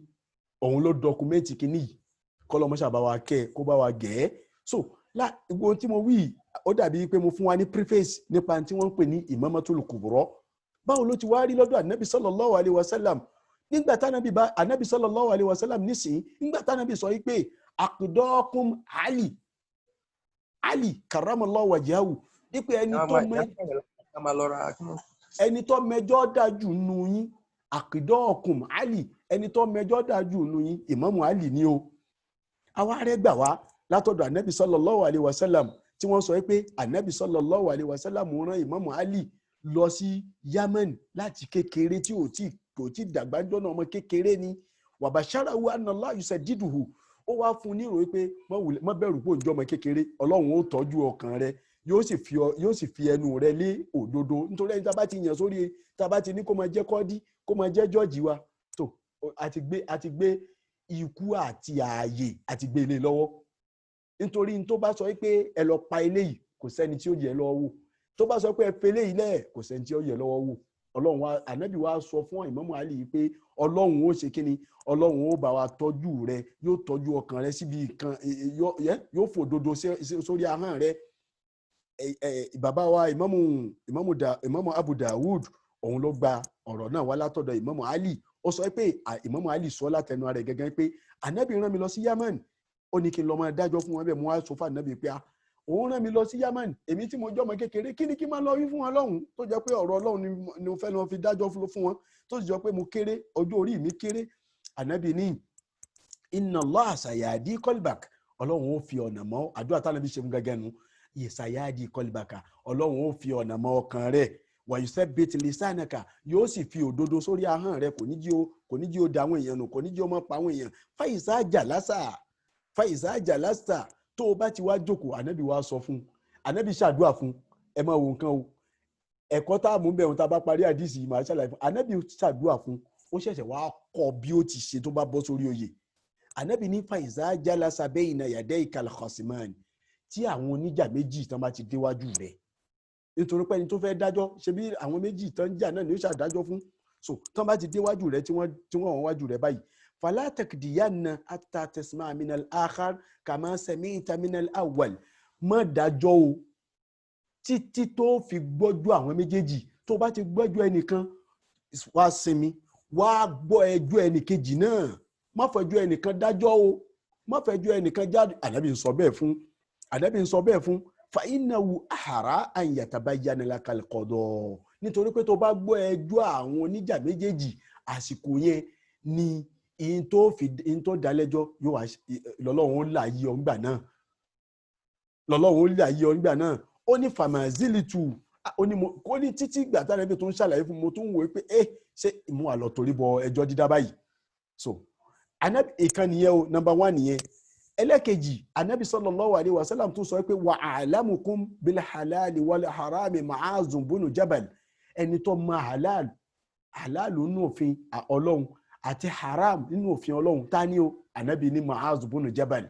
òun ló dọkumẹ́ntì kìíní yìí. kọ́lọ́mọṣà bá wa kẹ́ kó bá wa gẹ̀ẹ́. so gbogbo tí mo wí ó dàbí pé mo fún wa ní preface nípa tí wọ́n ń pè ní Imamatul Kubra. báwo ló ti wá rí lọ́dọ̀ ànábì sallallahu alaihi wasallam, nígbà tánábì bá ànábì sallallahu alaihi wasallam nísìnyí, nígbà tánábì sọ wípé aqdakum Ali karramallahu wajhahu, wípé ẹni tó mẹjọ dájú nù yín, aqdakum Ali, ẹni tó mẹjọ dájú nù yín, Ìmámù Ali ni o. àwa rẹ̀ gbà wá látọ̀dọ̀ ànábì sallallahu alaihi wasallam tí wọ́n sọ pé ànábì sallallahu alaihi wasallam rán Ìmámù Ali lọ sí Yemen láti kékeré, tí kò tí dàgbà jọ́nà, ọmọ kékeré ni. wa basharahu anna Allah yusaddiduhu, ó wá fún ní ìròyìn pé má bẹ̀rù pé òǹjọ́ ọmọ kékeré, Ọlọ́run ó tọ́jú ọkàn rẹ, yóò sì fi ẹnu rẹ lé òdodo. nítorí ẹni tá bá ti yàn sórí, tá bá ti ní kó máa jẹ́ kọ́dí, kó máa jẹ́ jọ́ọ̀jì wa, tó àti gbé ikú àti ààyè àti gbé ilé lọ́wọ́. nítorí tó bá sọ pé ẹ lọ pa eléyìí, kò sẹ́ni tí ó yẹ lọ́wọ́ wò. tó bá sọ pé ẹ pe eléyìí lẹ́ẹ̀, kò sẹ́ni tí ó yẹ lọ́wọ́ wò. Ọlọ́run wa, ànábì wa sọ fún Ìmámù Ali pé Ọlọ́run ó ṣe kíni, Ọlọ́run ó bá wa tọ́jú rẹ, yóò tọ́jú ọkàn rẹ síbi kan, yóò fòdodo sórí ahọ́n rẹ. bàbá wa Ìmámù Abu Dawud, òun ló gba ọ̀rọ̀ náà wá látọ̀dọ̀ Ìmámù Ali. ó sọ pé Ìmámù Ali sọ látẹnu rẹ̀ gẹ́gẹ́ pé ànábì rán mi lọ sí Yemen, ó ní kí n lọ máa dájọ́ fún wọn bẹ́ẹ̀. mo wá sọ fún ànábì pé òun rán mi lọ sí Yemen, èmi tí mo jọ́ ọmọ kékeré, kí ni kí n máa lọ wí fún wọn lọ́hùn, tó jẹ́ pé ọ̀rọ̀ Ọlọ́run ni mo fẹ́ lọ fi dájọ́ fún wọn, tó sì jọ pé mo kéré, ọjọ́ orí mi kéré. ànábì ní inna Allah sayadi qalbak, Ọlọ́run ó fi ọ̀nà mọ́, àdúrà tánábì ṣe fún gẹ́gẹ́ nu, sayadi qalbaka, Ọlọ́run ó fi ọ̀nà mọ́ ọkàn rẹ̀, wa yusabbit lisanaka, yóò sì fi òdodo sórí ahọ́n rẹ̀, kò ní jí ó da àwọn èèyàn nù, kò ní jí ó mọ́ pa àwọn èèyàn. faiza jalasa, tó o bá ti wá jókòó, ànábì wa sọ fún, ànábì ṣàdúrà fún, ẹ máa wo nǹkan o, ẹ̀kọ́ tá a mú bẹ̀rù tá a bá parí àdìsí yìí máa ṣàlàyé fún. ànábì ṣàdúrà fún, ó ṣẹ̀ṣẹ̀ wá kọ́ bí ó ti ṣe tó bá bọ́ sórí oyè. ànábì ní faiza jalasa bayna yadayka al-khasiman, tí àwọn oníjà méjì tán bá ti déwájú rẹ̀, nítorí pé ẹni tó fẹ́ dájọ́, ṣe bí àwọn méjì tán jà náà ni ó ṣàdájọ́ fún. so tán bá ti déwájú rẹ̀ tí wọ́n wájú rẹ̀ báyìí, fala takdiyanna hatta tasma' min al-akhar kama sami'ta min al-awwal, má dájọ́ o títí tó fi gbọ́jú àwọn méjèèjì. tó bá ti gbọ́jú ẹnìkan, wá sinmi, wá gbọ́ ẹjọ́ ẹnìkejì náà, má fẹjọ́ ẹnìkan dájọ́ o, má fẹjọ́ ẹnìkan jáde. ànábì ń sọ bẹ́ẹ̀ fún fa innahu ahra an yatabayyana lakal qada nítorí pé tó bá gbọ́ ẹjọ́ àwọn oníjà méjèèjì àsìkò yẹn ni in tó dálẹ́jọ́ yóò wá lọ́lọ́run ó là yí ọ ńgbà náà ó ní famazilitu ó ní títí ìgbà tára ẹbí tó ń ṣàlàyé fún mo tó ń wò pé ṣé ìmú àlọ́ torí bọ ẹjọ́ dídá báyìí. So anabi ìkan nìyẹn o number 1 nìyẹn. ẹlẹ́kejì anabi sallallahu alayhi wa sallam tó sọ pé wa a'lamukum bil halali wal harami Mu'adh bunu Jabal ẹni tó mọ halal nínú òfin ọlọ́run àti haram nínú òfin ọlọ́run ta ni o anabi ní Mu'adh bunu Jabal.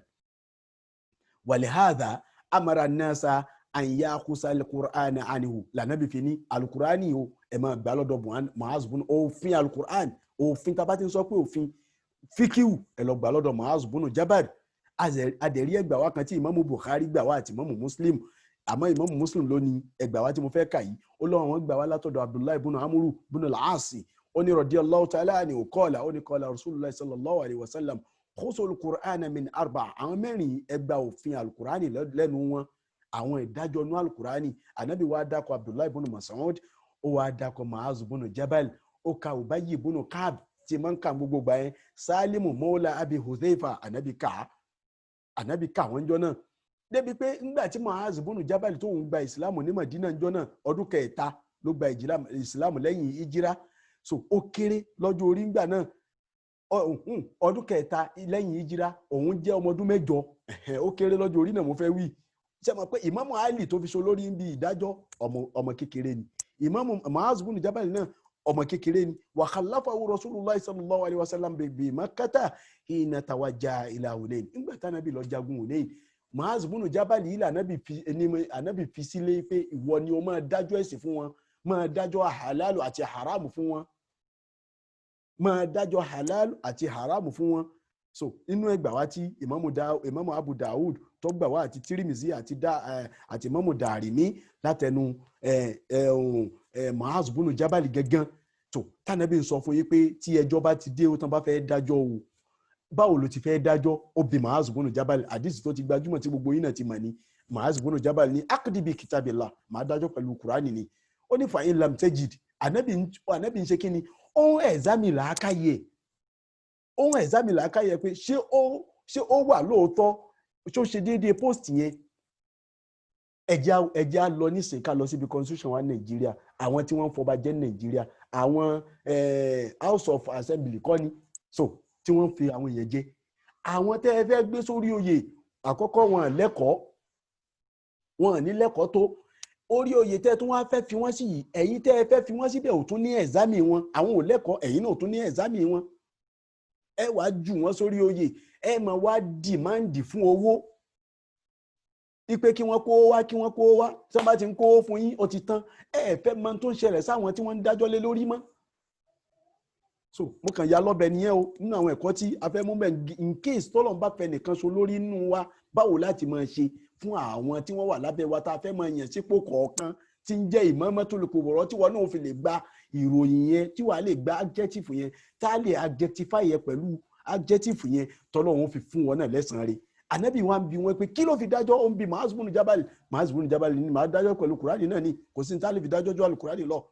walihadha amara nasa an yaqusa al-Qur'an anhu lànàbì fi ní al-Qur'ani o ẹ máa gbà lọ́dọ̀ Mu'adh bunu òfin al-Qur'an òfin tá bá ti sọ pé òfin fíkíù ẹ lọ gbà lọ́dọ̀ Mu'adh bunu Jabal. Adẹ̀rí ẹgbà wa kan tí Imamu Bukhari gbà wá àti Imamu Muslim àmọ́ Imamu Muslim ló ní ẹgbà wa tí mo fẹ́ kà yìí ó lọ́wọ́ wọn gbà wá látọ̀dọ̀ Abdullahi ibn Amru ibn al-As ó ní radiyallahu ta'ala anhu qala ó ní qala Rasulullah sallallahu alayhi wa sallam khusul Qur'ana min 4 àwọn mẹ́rin ẹgbà òfin al-Qur'ani lẹ́nu wọn àwọn ìdájọ́ nú al-Qur'ani Ànábì wa dákọ̀ Abdullahi ibn Mas'ud ó wá dákọ̀ Mu'adh ibn Jabal ó ka Ubayy ibn Ka'b tí máa ń kà gbogbo gbà yẹn Salimu mawla Abi Hudhayfa Ànábì ká wọn jọ náà débi pé ńgbà tí Mu'adh bunu Jabal tó ń gba ìsìlámù ní Madina jọ náà ọdún kẹta ló gba ìsìlámù lẹ́yìn ìjírá. So ó kéré lọ́jọ́ orí ńgbà náà ọdún kẹta lẹ́yìn ìjírá òun jẹ́ ọmọ ọdún 8 ó kéré lọ́jọ́ orí náà mo fẹ́ wí. ṣé mo pé Imamu Ali tó fi ṣe olórí ń bi ìdájọ́ ọmọ kékeré ni Imamu Mu'adh bunu Jabal náà ọmọ kékeré ni wa khallafahu Rasulullah sallallahu alayhi wa sallam bi Makkah hina tawajjaha ila Hunayn nígbà tí Ànábì lọ jagun Hunayn Mu'adh bunu Jabal yìí Ànábì fi sílé pé ìwọ ni o máa dájọ́ ẹ̀sìn fún wọn máa dájọ́ halal àti haram fún wọn so inú ẹgbà wá tí Imamu Abu Dawud tó gbà wá àti Tirmizi àti Imamu Darimi látẹnu Mu'adh bunu Jabal gẹ́gán tó tánàbí sọ fún yí pé tí ẹjọ́ bá ti dé ó tán bá fẹ́ dájọ́ o báwo ló ti fẹ́ dájọ́ ó bi Mu'adh bunu Jabal àdìsí tó ti gbajúmọ̀ tí gbogbo yín náà ti mọ̀ ní Mu'adh bunu Jabal ní aqdi bi kitabillah máa dájọ́ pẹ̀lú Kùránì ni ó ní fa in lam tajid ànábì ń ṣe kí ni ó ń ẹ̀zámì làákàyè pé ṣé ó wà lóòótọ́ ṣé ó ṣe déédéé post yẹn ẹjẹ́ á lọ nísìn ká lọ síbi constitution wa Nàìjíríà àwọn tí wọ́n ń fọba jẹ́ Nàìjíríà àwọn House of Assembly kọ́ ni so tí wọ́n fi àwọn èèyàn jẹ àwọn tẹ́ ẹ fẹ́ gbé sórí oyè àkọ́kọ́ wọn ní lẹ́kọ̀ọ́ tó orí oyè tẹ́ tún wá fẹ́ fi wọ́n sí yìí ẹ̀yin tẹ́ ẹ fẹ́ fi wọ́n síbẹ̀ ò tún ní ẹ̀zámì wọn àwọn ò lẹ́kọ̀ọ́ ẹ̀yin náà ò tún ní ẹ̀zámì wọn ẹ wàá jù wọ́n sórí oyè ẹ máa wá dìmáàndì fún owó ipe kí wọ́n kó wá tí wọ́n bá ti ń kó fún yín ó ti tán ẹ fẹ́ mọ̀ tó ń ṣẹlẹ̀ sáwọn tí wọ́n ń dájọ́ lé lórí mọ́. So mo kàn ya lọ́bẹ̀ nìyẹn o nínú àwọn ẹ̀kọ́ tí a fẹ́ mú bẹ́ẹ̀ in case tọ́lọ́n bá fẹ́ nìkan so lórí nínú wa báwo láti máa ṣe fún àwọn tí wọ́n wà lábẹ́ wa tá a fẹ́ máa yàn sípò kọ̀ọ̀kan tí ń jẹ́ Imamatul Kubra tí wọ́n náà fi lè gba ìròyìn yẹn tí wàá lè gba adjective yẹn tá a lè adjectify yẹn pẹ̀lú adjective yẹn tọ́lọ́run fi fún wọn náà lẹ́sàn-án rẹ̀. Ànábì wa ń bi wọn pé kí ló fi dájọ́ ó ń bi Mu'adh bunu Jabal ní màá dájọ́ pẹ̀lú Kùránì náà ni kò sí ní tá a lè fi dájọ́ jọ́ Al-Kùránì lọ.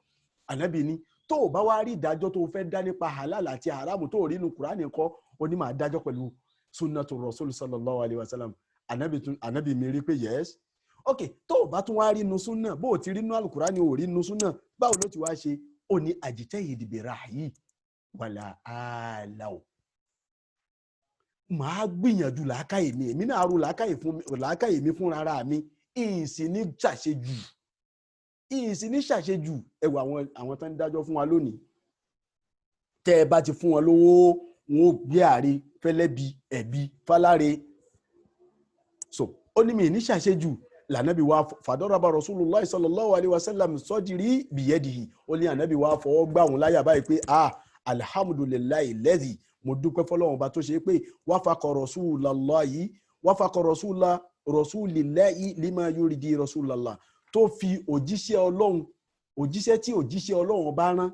Ànábì ní tó o bá wá rí ìdájọ́ tó o fẹ́ dá nípa halal àti haram tó o rí inú Kùránì kọ́ ó ní màá dájọ́ pẹ̀lú Sunnatul Rasul sallallahu alayhi wa sallam. Ànábì mi rí pé yes ok tó o bá tún wá rí inú súnà bó o ti rí inú Al-Kùránì ò rí inú súnà báwo ló ti wá ṣe ó ní ajtahid bi ra'yi wala alaw màá gbìyànjú làákàyè mi èmi náà ro làákàyè mi fún rárá mi ìsìn ní ṣàṣejù ẹwà àwọn tó ń dájọ́ fún wa lónìí tẹ́ ẹ bá ti fún wọn lówó wọn ò gbé àre fẹ́lẹ́bi ẹ̀bi fáláre so ó ní mi ní ṣàṣejù lànàbí wa fàdọ́rọ̀bà Rasulullah sallallahu alayhi wa sallam sọ́dìrí bìyẹ́dìhì ó ní ànàbí wa fọwọ́ gbà wọn láyà báyìí pé alhamdulillahi lẹ́dì mo dúpẹ́ fọlọ́run bá tó ṣe pé wáfàkọ̀ rasulillahi lima yuridi rasulallah tó fi òjíṣẹ́ tí òjíṣẹ́ ọlọ́run bá rán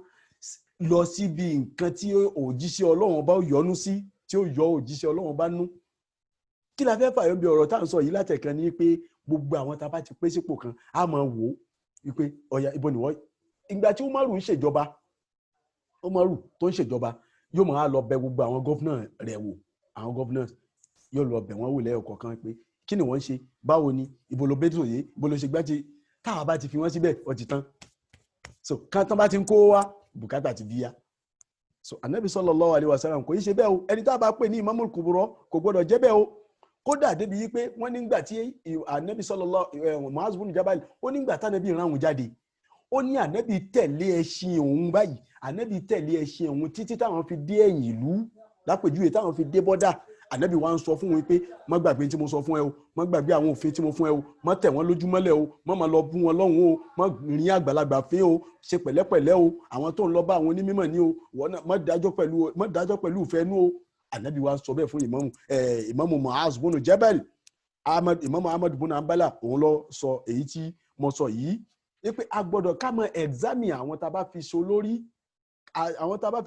lọ síbi nǹkan tí òjíṣẹ́ ọlọ́run bá yọ́nú sí tí ó yọ òjíṣẹ́ ọlọ́run bá nú. Kí la fẹ́ fàyọ bí ọ̀rọ̀ tá à ń sọ yìí látẹ̀kan ní pé gbogbo àwọn tá a bá ti pé sípò kan á máa wò ó wípé ọ̀yà ibo ni wọ́n ìgbà tí Umaru ń ṣèjọba Umaru tó ń ṣèjọba yóò máa lọ bẹ gbogbo àwọn gọ́fúnà rẹ̀ wò àwọn gọ́fúnà yóò lọ bẹ̀ wọ́n wò lẹ́yọ̀ kọ̀ọ̀kan pé kí ni wọ́n ń ṣe báwo ni ibo ló bẹ́ẹ̀ tó yé ibo ló ṣe gbá ti táwa bá ti fi wọ́n síbẹ̀ ó ti tán so ká tán bá ti ń kó wá bùkátà ti bíyá so Ànábì sallallahu alaihi wasallam kò í ṣe bẹ́ẹ̀ o ẹni tá a bá pè ní Imamul Kubra kò gbọdọ̀ jẹ́ bẹ́ẹ̀ o kódà débi yí pé wọ́n nígbà tí Ànábì sallallahu Mu'az bin Jabal ó nígbà tánàbí ìrànwọ́ jáde ó ní Ànábì tẹ̀lé ẹṣin òun báyìí Ànábì tẹ̀lé ẹṣin òun títí táwọn fi dé ẹ̀yìn ìlú lápèjúwe táwọn fi dé bọ́dà Ànábì wa ń sọ fún wọn pé má gbàgbé tí mo sọ fún ẹ o má gbàgbé àwọn òfin tí mo fún ẹ o má tẹ̀ wọ́n lójúmọ́lẹ̀ o má máa lọ bú wọn lọ́hùn o má rin àgbàlagbà fín o ṣe pẹ̀lẹ́pẹ̀lẹ́ o àwọn tó ń lọ bá àwọn onímọ̀ ní o wọ́n náà má dájọ́ pẹ̀lú ìfẹ́ nú o Ànábì wa ń sọ bẹ́ẹ̀ fún ìmámù Mu'az bin Jabal ìmámù Ahmad bin Hanbala òun lọ sọ èyí tí mo sọ yìí pé a gbọ́dọ̀ ká mọ examine àwọn tá a bá fi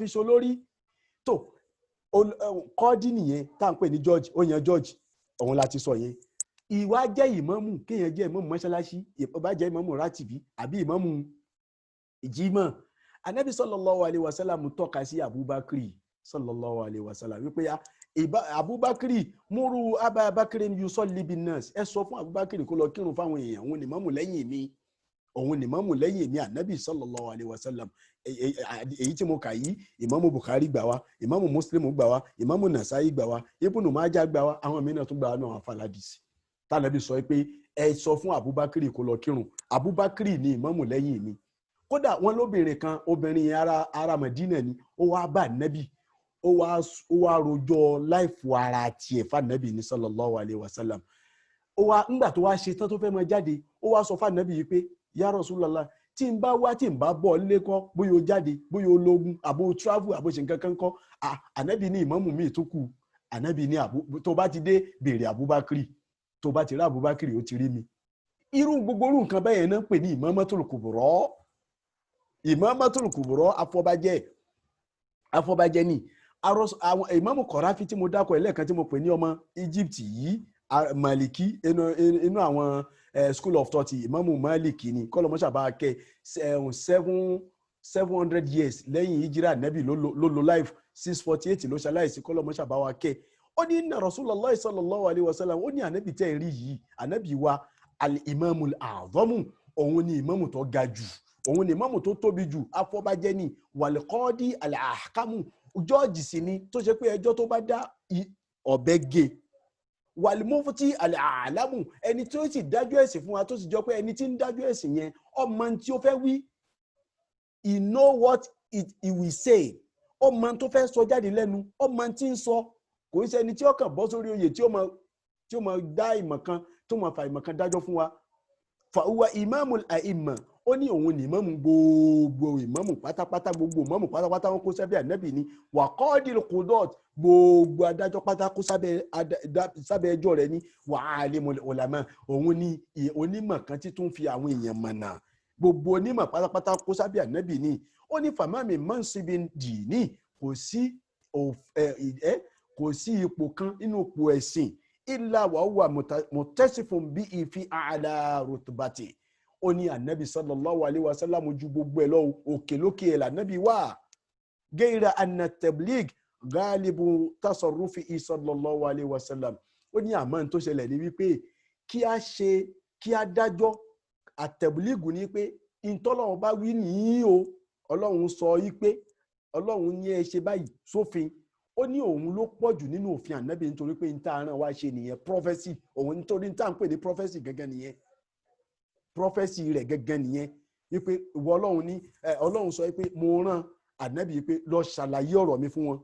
so lórí tó kọ́ọ́dí nìyẹn tá à ń pè ní George ó yan George òun láti sọ yẹn ìwà jẹ́ ìmámù kéèyàn jẹ́ ìmámù mọ́ṣáláṣí ìbá jẹ́ ìmámù rátìbí àbí ìmámù ìjímọ̀ Ànábì sallallahu alaihi wasallam tọ́ka sí Abubakar sallallahu alaihi wasallam wípé Abubakar múrú Abubakar yusalli bin nas ẹ sọ fún Abubakar kó lọ kírun fáwọn èèyàn òun ni ìmámù lẹ́yìn mi òun ni ìmámù lẹ́yìn mi Ànábì sallallahu alaihi wasallam èyí tí mo kà yìí ìmámù Bukhari gbà wá ìmámù Muslim gbà wá ìmámù Nasai gbà wá Ibnu Majah gbà wá àwọn mìíràn tún gbà wá náà àfàládìsí tánàbí sọ pé ẹ sọ fún Abubakar kó lọ kírun Abubakar ni ìmámù lẹ́yìn mi kódà wọn lóbìnrin kan obìnrin yẹn ara Madina ni ó wá bá Ànábì ó wá rojọ́ láìfù ara tiẹ̀ fànàbì ní sallallahu alaihi wasallam ó wá ńgbà tó wá ṣe tán tó fẹ́ máa jáde ó wá sọ fànàbì yìí pé ya Rasulullah tí n bá wá tí n bá bọ̀ lẹ́kọ́ bóyá o jáde bóyá o lógun àbò travel àbò ṣe nǹkan kan kọ́ Ànábì ní ìmámù mi tó kù Ànábì ní tó bá ti dé béèrè Abubakar tó bá ti rí Abubakar ó ti rí mi irú gbogbo orú nǹkan bẹ́ẹ̀ náà pè ní Imamatul Kubra Imamatul Kubra afọbajẹ ni àwọn ìmámù Kọ̀ráfì tí mo dákọ̀ ẹlẹ́ẹ̀kan tí mo pè ní ọmọ Egypt yìí Maliki inú àwọn school of thought Imamu Maliki ni kọlọmọṣà bá kẹ 700 years lẹ́yìn hijira Nabi ló life 648 ló ṣaláìsí kọlọmọṣà bá wa kẹ ó ní inna Rasulullah sallallahu alaihi wasallam ó ní Ànábì tẹ́ rí yìí Ànábì wa al-imamul a'zamu òun ni ìmámù tó ga jù òun ni ìmámù tó tóbi jù afọbajẹ ni wal-qadi al-ahkamu jọ́ọ̀jì sí ni tó ṣe pé ẹjọ́ tó bá dá ọ̀bẹ gé wàlímọ́fútì àlàálámù ẹni tí ó sì dájú ẹ̀sìn fún wa tó sì jọ pé ẹni tí ń dájú ẹ̀sìn yẹn ọmọ tí ó fẹ́ wí he know what he will say ọmọ tó fẹ́ sọ jáde lẹ́nu ọmọ tí ń sọ kò ń ṣe ẹni tí ó kàn bọ́ sórí oyè tí ó mọ dá ìmọ̀ kan tó mọ fa ìmọ̀ kan dájọ́ fún wa fàwọn ìmáàmù àìmọ̀ ó ní òun ní ìmáàmù gbogbo ìmáàmù pátápátá gbogbo ìmáàmù pátápátá wọn kó sábẹ́ Ànábì ni wà kọ́ọ̀dì kùdọ́t gbogbo adájọ́ pátá kó sábẹ́ ẹjọ́ rẹ̀ ní wà alimul ulama òun ní onímọ̀ kan tí tún fi àwọn èèyàn mọ̀nà gbogbo onímọ̀ pátápátá kó sábẹ́ Ànábì ni ó ní fàmáàmì mansibin dini kò sí ipò kan nínú ipò ẹ̀sìn illa wa huwa mutasifun bí ìfi àlà rutubati ó ní Ànábì sallallahu alaihi wasallam ju gbogbo ẹ̀ lọ òkè lókè ẹ̀ lànàbì wà gẹ́ra anna tabligh ghalibu tasarrufi sallallahu alaihi wasallam ó ní àmọ́ tó ṣẹlẹ̀ ní wípé kí a dájọ́ àtẹ̀bílígù ní pé ìtọ́lọ́run bá wí nìyí o Ọlọ́run sọ yí pé Ọlọ́run ní ẹ ṣe báyìí sófin ó ní òun ló pọ̀ jù nínú òfin Ànábì nítorí pé níta àrùn wa ṣe nìyẹn prophecy òun nítorí níta ń pè ní prophecy gẹ́gẹ́ nìyẹn prophecy rẹ̀ gẹ́gẹ́ nìyẹn wípé ìwọ Ọlọ́run ní Ọlọ́run sọ pé mo rán Ànábì pé lọ ṣàlàyé ọ̀rọ̀ mi fún wọn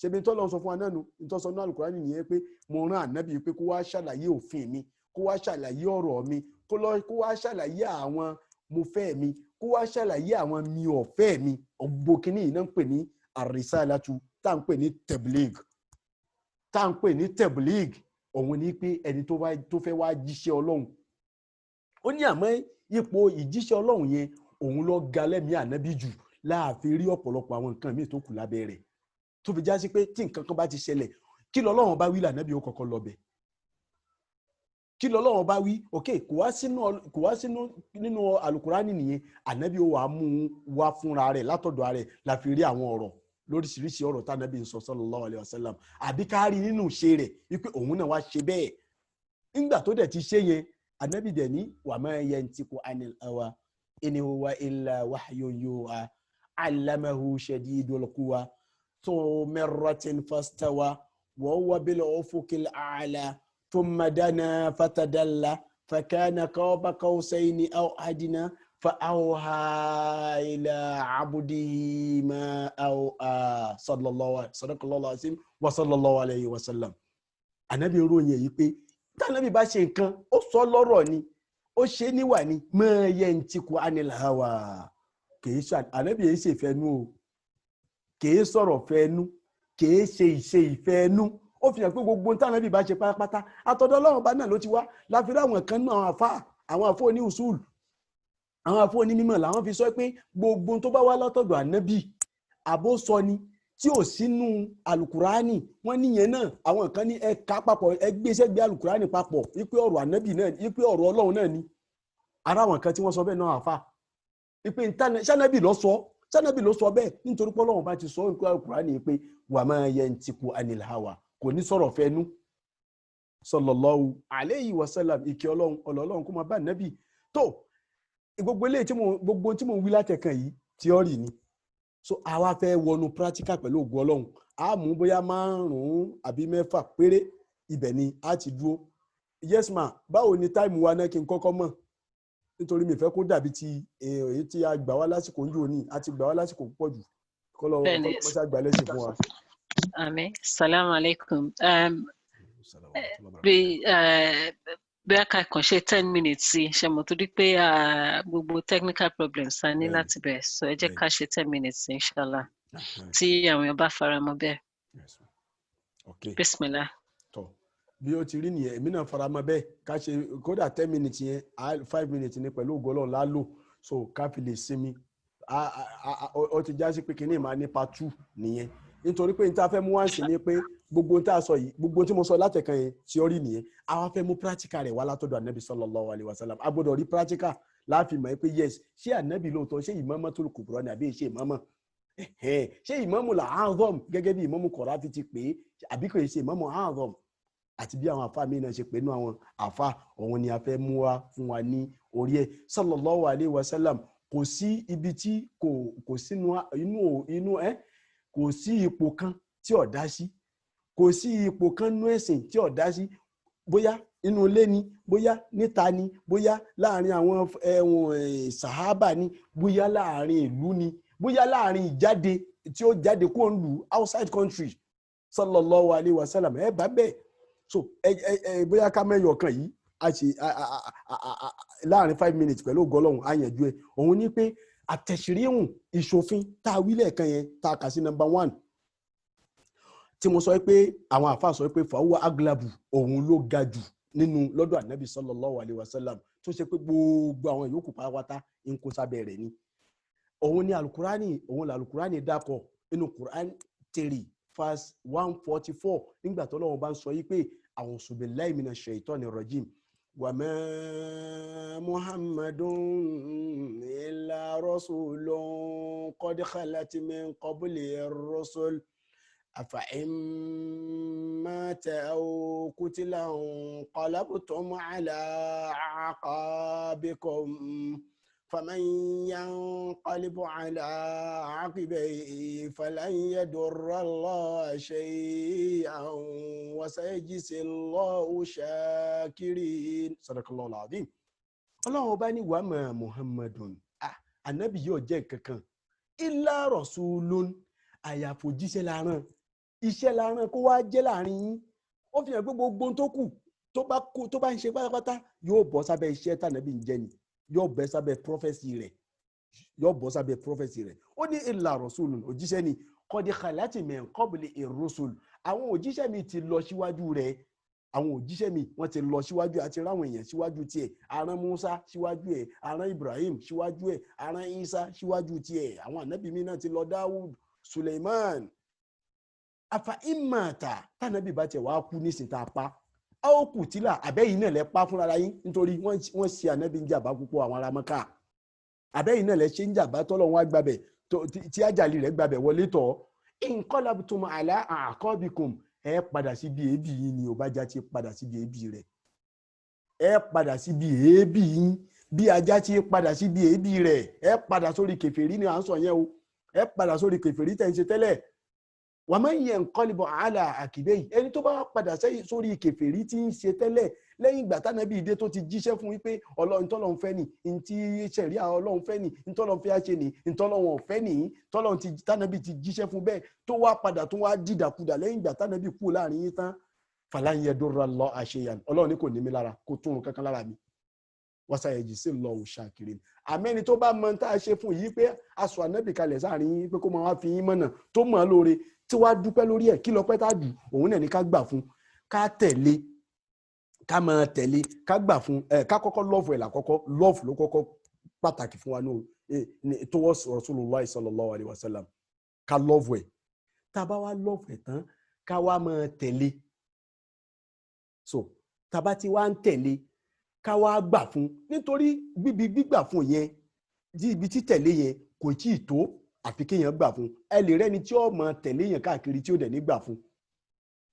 ṣebí tọ́lọ́run sọ fún wa náà nù ìtọ́sọ náà Al-Qur'ani nìyẹn pé mo rán Ànábì pé kó wá ṣàlàyé òfin mi kó wá ṣàlàyé ọ̀rọ̀ mi kó wá ṣàlàyé àwọn mo fẹ́ mi kó wá ṣàlàyé àwọn mi ò fẹ́ mi ọgbó kínní yìí náà ń pè ní ar-risalatu tá à ń pè ní tabligh òun ní pé ẹni tó fẹ́ wá jíṣẹ́ Ọlọ́run ó ní àmọ́ ipò ìjíṣẹ́ Ọlọ́run yẹn òun ló ga lẹ́mìí Ànábì jù láàfin rí ọ̀pọ̀lọpọ̀ àwọn nǹkan míì tó kù lábẹ́ rẹ̀ tó fi já sí pé tí nǹkan kan bá ti ṣẹlẹ̀ kí lọ́lọ́run bá wí l'Ànábì ó kọ́kọ́ lọ bẹ̀ kí lọ́lọ́run bá wí ok kò wá sínú nínú alukurani nìyẹn ànábì ó wàá mú wá fúnra rẹ̀ látọ̀dọ̀ rẹ̀ la fi rí àwọn ọ̀rọ̀ lóríṣiríṣi ọ̀rọ̀ tánàbí ń sọ sallallahu alaihi wasallam àbí ká rí nínú ṣe rẹ̀ wípé òun náà wá ṣe bẹ́ẹ̀ nígbà tó dẹ̀ ti ṣe yẹn ànábì dẹ̀ ní wa ma yantiqu anil hawa in huwa illa wahyun yuha allamahu shadidul quwa ذو مرة فاستوى وهو بالأفق الأعلى ثم دنا فتدلى فكان قاب قوسين أو أدنى فأوحى إلى عبده ما أوحى صدق الله العظيم وصلى الله عليه وسلم. Ànábì ròyìn yìí pé tànábì bá ṣe nǹkan ó sọ lọ́rọ̀ ni ó ṣe níwà ni ma yantiqu anil hawa kìí ṣe Ànábì yìí ṣe fẹ́nu o kìí sọ̀rọ̀ fẹ́nu kìí ṣe ìṣe ìfẹ́nu ó fi hàn pé gbogbo táwọn ẹbí bá ṣe pátápátá àtọ̀dọ̀ Ọlọ́run bá náà ló ti wá láfi ráwọn kan náà àwọn àfọ oní usul àwọn àfọ oní mímọ̀ làwọn fi sọ pé gbogbo tó bá wá látọ̀dọ̀ ànábì àbó sọ ni tí ò sínú alukurani wọ́n níyẹn náà àwọn kan ní ẹ̀ka papọ̀ ẹgbẹ́sẹ̀ gbé alukurani papọ̀ wípé ọ̀rọ̀ ànábì náà wípé ọ̀rọ̀ Ọlọ́run náà ni ara àwọn kan tí wọ́n sọ bẹ́ẹ̀ náà àfà wípé sànábì ló sọ bẹ́ẹ̀ nítorí pé Ọlọ́run bá ti sọ nípa alukurani pé wa ma yantiqu anil hawa kò ní sọ̀rọ̀ fẹ́nu sallallahu alayhi wa sallam ìkẹ́ Ọlọ́run kó máa bá nábì tó gbogbo eléyìí tí mo ń wí látẹ̀kàn yìí tíọ́rì ni so àwa fẹ́ wọnú practical pẹ̀lú ògo Ọlọ́run a mú bóyá 5 àbí 6 péré ibẹ̀ ni a ti dúró yes ma báwo ni táìmù wa náà kí n kọ́kọ́ mọ̀ nítorí mi fẹ́ kó dàbí ti èyí tí a gbà wá lásìkò ń jò ní àti gbà wá lásìkò púpọ̀ jù kọ́lọ́ mọ́ṣá gbà lẹ́sìn fún wa. Amen. Assalamu alaikum. Bí a kà kàn ṣe 10 minutes sí ṣe mọ̀ tó di pé gbogbo technical problems a ní láti bẹ̀rẹ̀ so ẹ jẹ́ ká ṣe 10 minutes inshallah tí àwọn èèyàn bá fara mọ́ bẹ́ẹ̀. Bismillah. Bí ó ti rí nìyẹn èmi náà fara mọ́ bẹ́ẹ̀ ká ṣe kódà 10 minutes yẹn 5 minutes ní pẹ̀lú ògo Ọlọ́run lálò so ká fi lè sinmi ó ti já sí pé kínní máa ní part 2 nìyẹn nítorí pé níta fẹ́ mú wá sí ni pé gbogbo tá a sọ yìí gbogbo tí mo sọ látẹ̀kan yẹn tíọ́rì nìyẹn àwa fẹ́ mú practical rẹ̀ wá látọ̀dọ̀ ànábì sallallahu alaihi wasallam a gbọ́dọ̀ rí practical láàfin mọ̀ pé yes ṣé ànábì lóòótọ́ ṣé Imamatul Kubra ni àbí ṣé ìmámọ̀ ṣé ìmámù al-A'zam gẹ́gẹ́ bí ìmámù Qarafi ti pè é àbí kò ṣe ìmámù al-A'zam àti bí àwọn àfáà mi náà ṣe pè nú àwọn àfáà òun ni a fẹ́ mú wá fún wa ní orí ẹ̀ sallallahu alaihi wasallam kò sí ibi tí kò sínú inú kò sí ipò kan tí ó dá sí kò sí ipò kan nú ẹ̀sìn tí ó dá sí bóyá inú ilé ni bóyá níta ni bóyá láàrin àwọn sàhábà ni bóyá láàrin ìlú ni bóyá láàrin ìjáde tí ó jáde kó ń lù outside country sallallahu alaihi wasallam bá bẹ́ẹ̀ so bóyá ká mẹ́yọ̀ kan yìí a ṣe láàrin 5 minutes pẹ̀lú ògo Ọlọ́run á yanjú ẹ̀ òun ní pé àtẹ̀síríhùn ìṣòfin tá a wí lẹ́ẹ̀kan yẹn tá a kà sí number 1 tí mo sọ pé àwọn àfáà sọ pé fàáwọ́ aglabu òun ló ga jù nínú lọ́dọ̀ ànábì sallallahu alaihi wasallam tó ṣe pé gbogbo àwọn yòókù pátápátá ń kó sábẹ́ rẹ̀ ni òun ni alukurani dákọ̀ nínú Quran 3 verse 144 nígbà tó Ọlọ́run bá ń sọ yí pé a'udhu billahi minash shaitani rajim وما محمد إلا رسول قد خلت من قبله الرسل أفإن مات أو قتل انقلبتم على أعقابكم فمن ينقلب على عقبيه فلن يضر الله شيئا وسيجزي الله شاكرين صدق الله العظيم. Ọlọ́run bá ní wàmà Muhammadun ànábì yóò jẹ́ kankan illa rasulun àyàfò jíṣẹ́ láàrán iṣẹ́ láàrán kó wá jẹ́ láàrin yín ó fi hàn pé gbogbo tó kù tó bá ń ṣe pátápátá yóò bọ́ sábẹ́ iṣẹ́ tànábì ń jẹ́ ni yóò bẹ́ sábẹ́ prọfẹsì rẹ̀ ó ní illa rasulun òjíṣẹ́ ni qad khalat min qabli ir-rusul àwọn òjíṣẹ́ mi ti lọ síwájú rẹ̀ àwọn òjíṣẹ́ mi wọ́n ti lọ síwájú àti ráwọn èèyàn síwájú tiẹ̀ arán Musa síwájú ẹ̀ arán Ibrahim síwájú ẹ̀ arán Isa síwájú tiẹ̀ àwọn ànábì mi náà ti lọ Dawud Suleiman afa imata tànábì bá tiẹ̀ wá kú nísìn tá a pa a ó kù tílà àbẹ́yìn náà lẹ pa fúnra yín nítorí wọ́n ṣe ànábì ń jàmbá púpọ̀ àwọn ará Mákà àbẹ́yìn náà lẹ ṣe ń jàmbá tọ́lọ́run wá gbàbẹ̀ tí àjàlí rẹ̀ gbàbẹ̀ wọlé tọ̀ inqalabtum ala a'qabikum ẹ padà síbi èébì yín ni ò bá já ti padà síbi èébì rẹ̀ ẹ padà síbi èébì yín bí ajá ti padà síbi èébì rẹ̀ ẹ padà sórí kèfèrí ni à ń sọ yẹn o ẹ padà sórí kèfèrí tẹ́ ń ṣe tẹ́lẹ̀ wa man yanqalibu ala aqibayhi ẹni tó bá padà sórí kèfèrí tí ń ṣe tẹ́lẹ̀ lẹ́yìn ìgbà tánàbí ìdè tó ti jíṣẹ́ fún wípé Ọlọ́run tọ́lọ́run fẹ́ ni ntí ṣẹ̀ríà Ọlọ́run fẹ́ ni ntọ́lọ́run fẹ́ ṣe ni ntọ́lọ́run ọ̀fẹ́ ni tọ́lọ́run ti tánàbí ti jíṣẹ́ fún bẹ́ẹ̀ tó wá padà tó wá dìdàkudà lẹ́yìn ìgbà tánàbí kú láàrin yín tán falan yadurra Allaha shay'an Ọlọ́run ní kò ní mi lára kò tún un kankan lára mi wasayajzillahu shakirin àmẹ́ni tó bá mọ tá a ṣe fún yìí pé aṣọ ànábì kalẹ̀ sáàrin yín pé kó máa wá fi yín mọ̀nà tó mọ̀ ọ́ lóore tí wàá dúpẹ́ lórí ẹ̀ kí lọ pẹ́ tá a dù òun náà ní ká gbà fún ká tẹ̀lé ká máa tẹ̀lé ká gbà fún ká kọ́kọ́ lọ́ọ̀fù ẹ̀ làkọ́kọ́ lọ́ọ̀fù ló kọ́kọ́ pàtàkì fún wa ní towards Rasulullah sallallahu alaihi wasallam ká lọ́ọ̀fù ẹ̀ tá a bá wá lọ́ọ̀fù ẹ̀ tán ká wá máa tẹ̀lé so tá a bá ti wá ń tẹ̀lé ká wá gbà fún nítorí gbígbà fún yẹn ibi títẹ̀lé yẹn kò tí ì tó àfi kéèyàn gbà fún ẹ lè rẹ́ni tí ó mọ tẹ̀lé yẹn káàkiri tí ó dẹ̀ ní gbà fún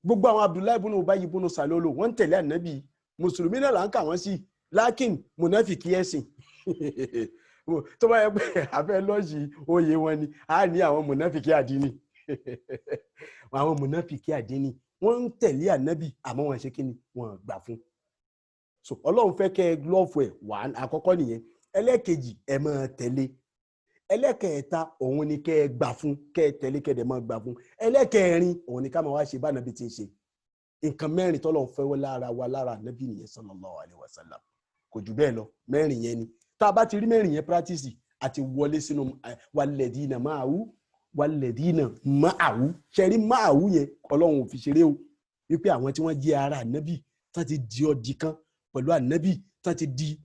gbogbo àwọn Abdullahi ibn Ubay ibn Salulu wọ́n ń tẹ̀lé ànábì mùsùlùmí náà là ń kà wọ́n sí lákìn mùnáfìkì ẹ̀sìn tó bá yẹ pé abẹ́ lọ́ọ̀ṣì oyè wọn ni a ní àwọn mùnáfìkì àdínì àwọn mùnáfìkì àdínì wọ́n ń tẹ̀lé ànábì àmọ́ wọ́n ṣe kíni wọ́n gbà fún so Ọlọ́run fẹ́ kẹ́ ẹ lọ́ọ̀fù ẹ̀ wà àkọ́kọ́ nìyẹn ẹlẹ́ẹ̀kejì ẹ máa tẹ̀lé ẹlẹ́kẹ̀ẹ́ta òun ni kẹ́ ẹ gbà fún kẹ́ ẹ tẹ̀lé kẹ́ ẹ dẹ̀ máa gbà fún ẹlẹ́kẹ̀ẹ́rin òun ni ká máa wá ṣe bá nàbí ti ń ṣe nǹkan mẹ́rin tọ́lọ́run fẹ́ lára wa lára nàbí nìyẹn sallallahu alaihi wasallam kò jù bẹ́ẹ̀ lọ mẹ́rin yẹn ni tá a bá ti rí mẹ́rin yẹn practice àti wọlé sínú walladina ma'ahu ṣẹ́rí ma'ahu yẹn Ọlọ́run ò fi ṣeré o wípé àwọn tí wọ́n jẹ́ ara ànábì tá ti di ọdí kan pẹ̀lú ànábì tá ti di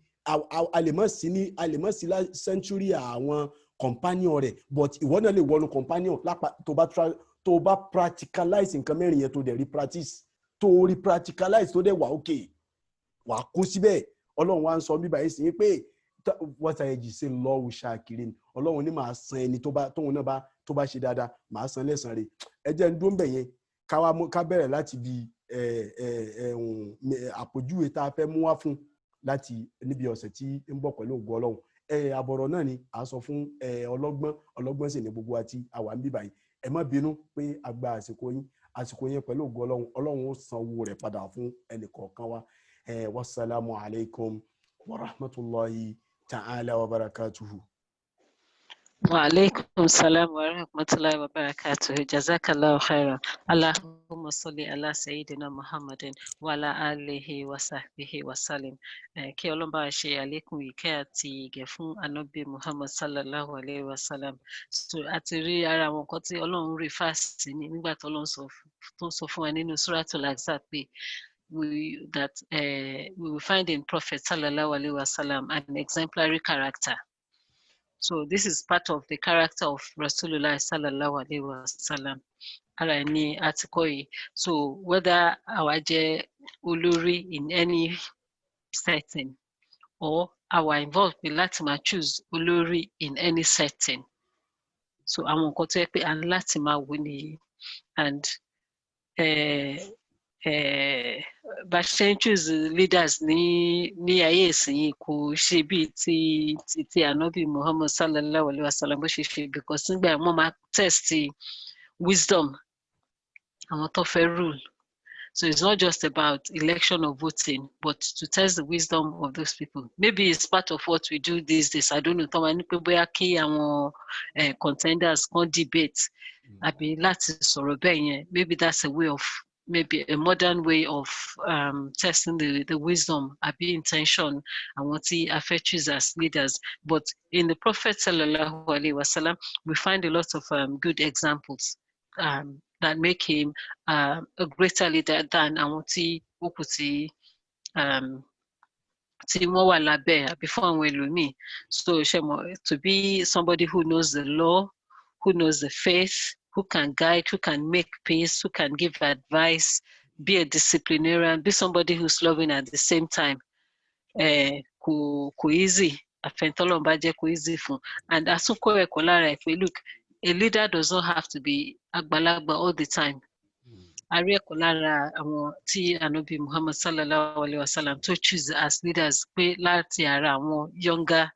àlèmọ́sí century àwọn companion rẹ̀ but ìwọ náà lè wọnú companion tó bá practicalize nǹkan mẹ́rin yẹn tó dẹ̀ rí practice tó rí practicalize tó dẹ̀ wà okay wà kó síbẹ̀ Ọlọ́run wa ń sọ bíbá yìí sí pé wasayajzillahu shakirin Ọlọ́run ní máa san ẹni tóun náà tó bá ṣe dáadáa máa san lẹ́san rẹ̀ ẹ jẹ́ ń dún bẹ̀ yẹn ká bẹ̀rẹ̀ láti bí àpòjúwe tá a fẹ́ mú wá fún láti níbi ọ̀sẹ̀ tí ń bọ̀ pẹ̀lú ògo Ọlọ́run àbọ̀rọ̀ náà ni a sọ fún ọlọ́gbọ́n sì ní gbogbo àti àwa ń bíbà yìí ẹ má bínú pé a gba àsìkò yẹn pẹ̀lú ògo Ọlọ́run ó san owó rẹ̀ padà fún ẹnì kọ̀ọ̀kan wa wassalamu alaikum wa rahmatullahi ta'ala wa barakatuhu. وعليكم السلام ورحمة الله وبركاته جزاك الله خيرا اللهم صل على سيدنا محمد وعلى آله وصحبه وسلم kí Ọlọ́run bá ṣe àlékún ìkẹ́ àti ìgẹ̀ fún ànábì Muhammad sallallahu alayhi wa sallam so àti rí ara àwọn nǹkan tí Ọlọ́run rí fásitì ní nígbà tó Ọlọ́run tó sọ fún wa nínú Suratul Ahzab pé we will find in Prophet sallallahu alayhi wa sallam an exemplary character. So this is part of the character of Rasulullah sallallahu alaihi wasallam. Ara ni àtìkọ́. So whether àwa jẹ́ olórí in any setting or our involved with láti máa choose olórí in any setting. So àwọn nǹkan tó yẹ pé à ń láti máa wò nìyí and bá ṣe ń choose leaders ní ayé ìsìn kò ṣe bíi ti ànábì Muhammad sallallahu alaihi wasallam bó ṣe ṣe because nígbà wọ́n máa test wisdom àwọn tó fẹ́ rule. So it's not just about election or voting, but to test the wisdom of those people. Maybe it's part of what we do these days. I don't know. Tọ́wọ́ ní pé bóyá kí àwọn contenders kan debate àbí láti sọ̀rọ̀ bẹ́ẹ̀ yẹn. Maybe that's a way of maybe a modern way of testing the wisdom àbí intention àwọn tí a fẹ́ choose as leaders. But in the Prophet sallallahu alaihi wasallam, we find a lot of good examples that make him a greater leader than àwọn tí ó kù tí wọ́n wà lábẹ́ àbí fún àwọn ẹlòmíì. So to be somebody who knows the law, who knows the faith, who can guide, who can make peace, who can give advice, be a disciplinarian, be somebody who's loving at the same time. Kò easy. Àfẹnitọ́lọ́run bá jẹ́ kó easy fún. And àtúnkọ́ ẹ̀kọ́ lára ẹ̀ pé look, a leader does not have to be àgbàlagbà all the time. A rí ẹ̀kọ́ lára àwọn tí Ànábì Muhammad sallallahu alaihi wasallam tó choose as leaders pé láti ara àwọn younger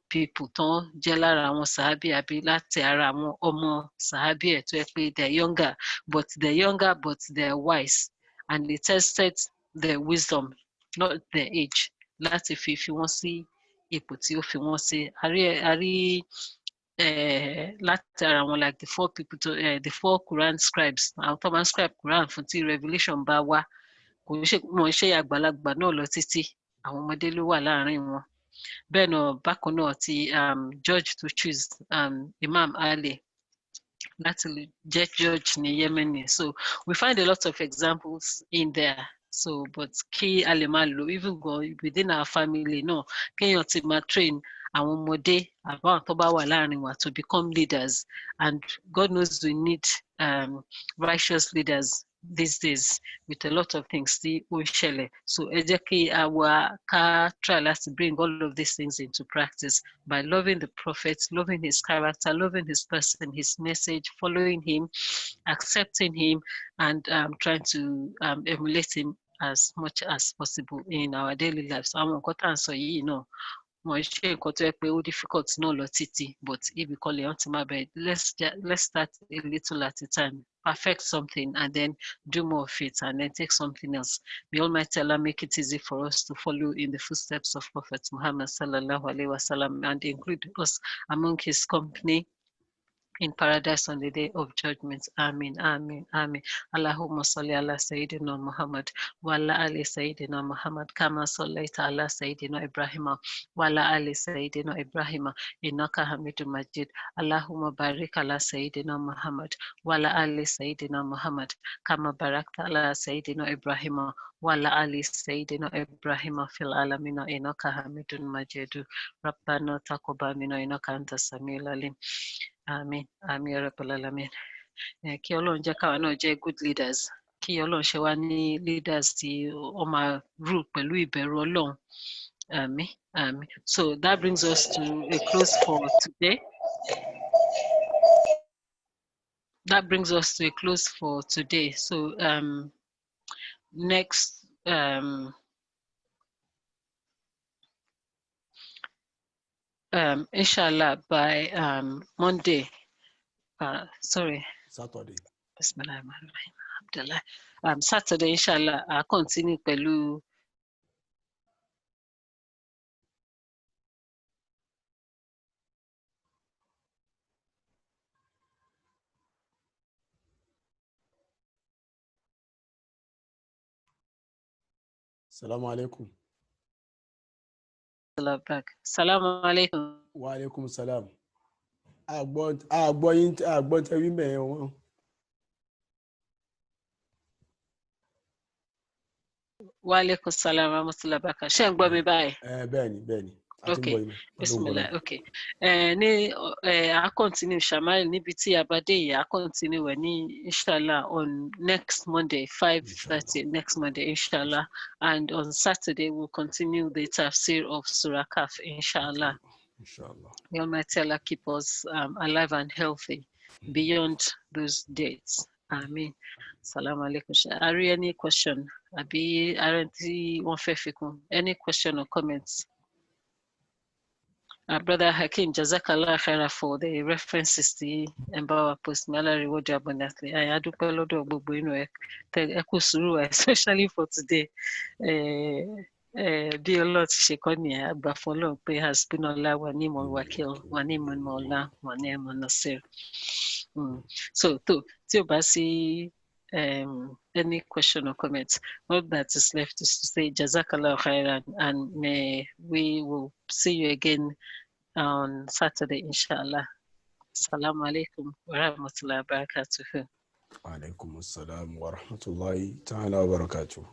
people tán jẹ́ lára àwọn sàhábì àbí láti ara àwọn ọmọ sàhábì ẹ̀ tó yẹ pé they're younger but they're wise and they tested their wisdom not their age láti fi wọ́n sí ipò tí ó fi wọ́n sí. A rí láti ara wọn like the 4 people the 4 Quran scribes àwọn tó máa ń scribe Quran fún tí revelation bá wá kò ń ṣe àgbàlagbà náà lọ títí àwọn ọmọdé ló wà láàrin wọn. Bẹ́ẹ̀ náà bákan náà ti judge to choose Imam Ali láti jẹ́ judge ní Yemen. So we find a lot of examples in there. So but kí a lè máa lò even go within our family náà kéèyàn ti máa train àwọn ọmọdé àbáwọn tó bá wà láàrin wa to become leaders, and God knows we need righteous leaders these days with a lot of things tí ó ń ṣẹlẹ̀. So ẹ jẹ́ kí àwa ká try láti bring all of these things into practice by loving the prophet, loving his character, loving his person, his message, following him, accepting him, and trying to emulate him as much as possible in our daily lives. Àwọn nǹkan tá à ń sọ yìí náà wọ́n ṣe nǹkan tó yẹ pé ó difficult náà lọ títí, but if we call it my bed, let's start a little at a time, perfect something and then do more of it and then take something else. May Almighty Allah make it easy for us to follow in the footsteps of Prophet Muhammad sallallahu alaihi wasallam and include us among his company in paradise on the day of judgment. Amin, amin, amin. Allahumma salli ala Sayyidina Muhammad wa ala ali Sayyidina Muhammad kama sallaita ala Sayyidina Ibrahim wa ala ali Sayyidina Ibrahim innaka Hamidum Majid. Allahumma barik ala Sayyidina Muhammad wa ala ali Sayyidina Muhammad kama barakta ala Sayyidina Ibrahim wa ala ali Sayyidina Ibrahim fil alamina innaka Hamidum Majid. Rabbana taqabbal minna innaka antas samiul alim. Amen. Amen. Rabbal alamin. Kí Ọlọ́run jẹ́ káwa náà jẹ́ good leaders. Kí Ọlọ́run ṣe wá ní leaders tí ó máa rule pẹ̀lú ìbẹ̀rù Ọlọ́run. Amen. Amen. So that brings us to a close for today. So next inshallah by Monday. Saturday. Saturday, inshallah, I'll continue pẹ̀lú Assalamu alaikum. Assalamu alaikum. Wa alaikum salam. Àgbọ́n tẹ́wí mẹ́ẹ̀ wọn. Wa alaikum salam rahmatullahi barakatuh. Ṣé ń gbọ́ mi báyìí? Bẹ́ẹ̀ni. Okay. Bismillah. Okay. I continue Shamal níbi tí a bá dé yìí. I continue wẹ̀ ní inshallah on next Monday 5:30 next Monday inshallah, and on Saturday we'll continue the tafsir of Surah Kaf inshallah. Inshallah. May Almighty Allah keep us alive and healthy beyond those dates. Amen. Assalamu alaikum. Are there any question? Abi aren't one fefikun? Any question or comments? Brother Hakim, Jazakallah khaira for the references to Empower Post. May Allah reward you abundantly. I adúpẹ́ lọ́dọ̀ gbogbo inú ẹ kú sùúrù, especially for today. Bí Ọlọ́run ti ṣe kọ́ nìyẹn, àgbà fún Ọlọ́run pé hasbunallah wa ni'mal wakil wa ni'mal mawla wa ni'man nasir. So tí o bá sí any question or comment, all that is left is to say Jazakallah khairan, and we will see you again on Saturday inshallah. Assalamu alaikum wa rahmatullahi wa barakatuh. Wa alaikum assalam wa rahmatullahi ta'ala wa barakatuh.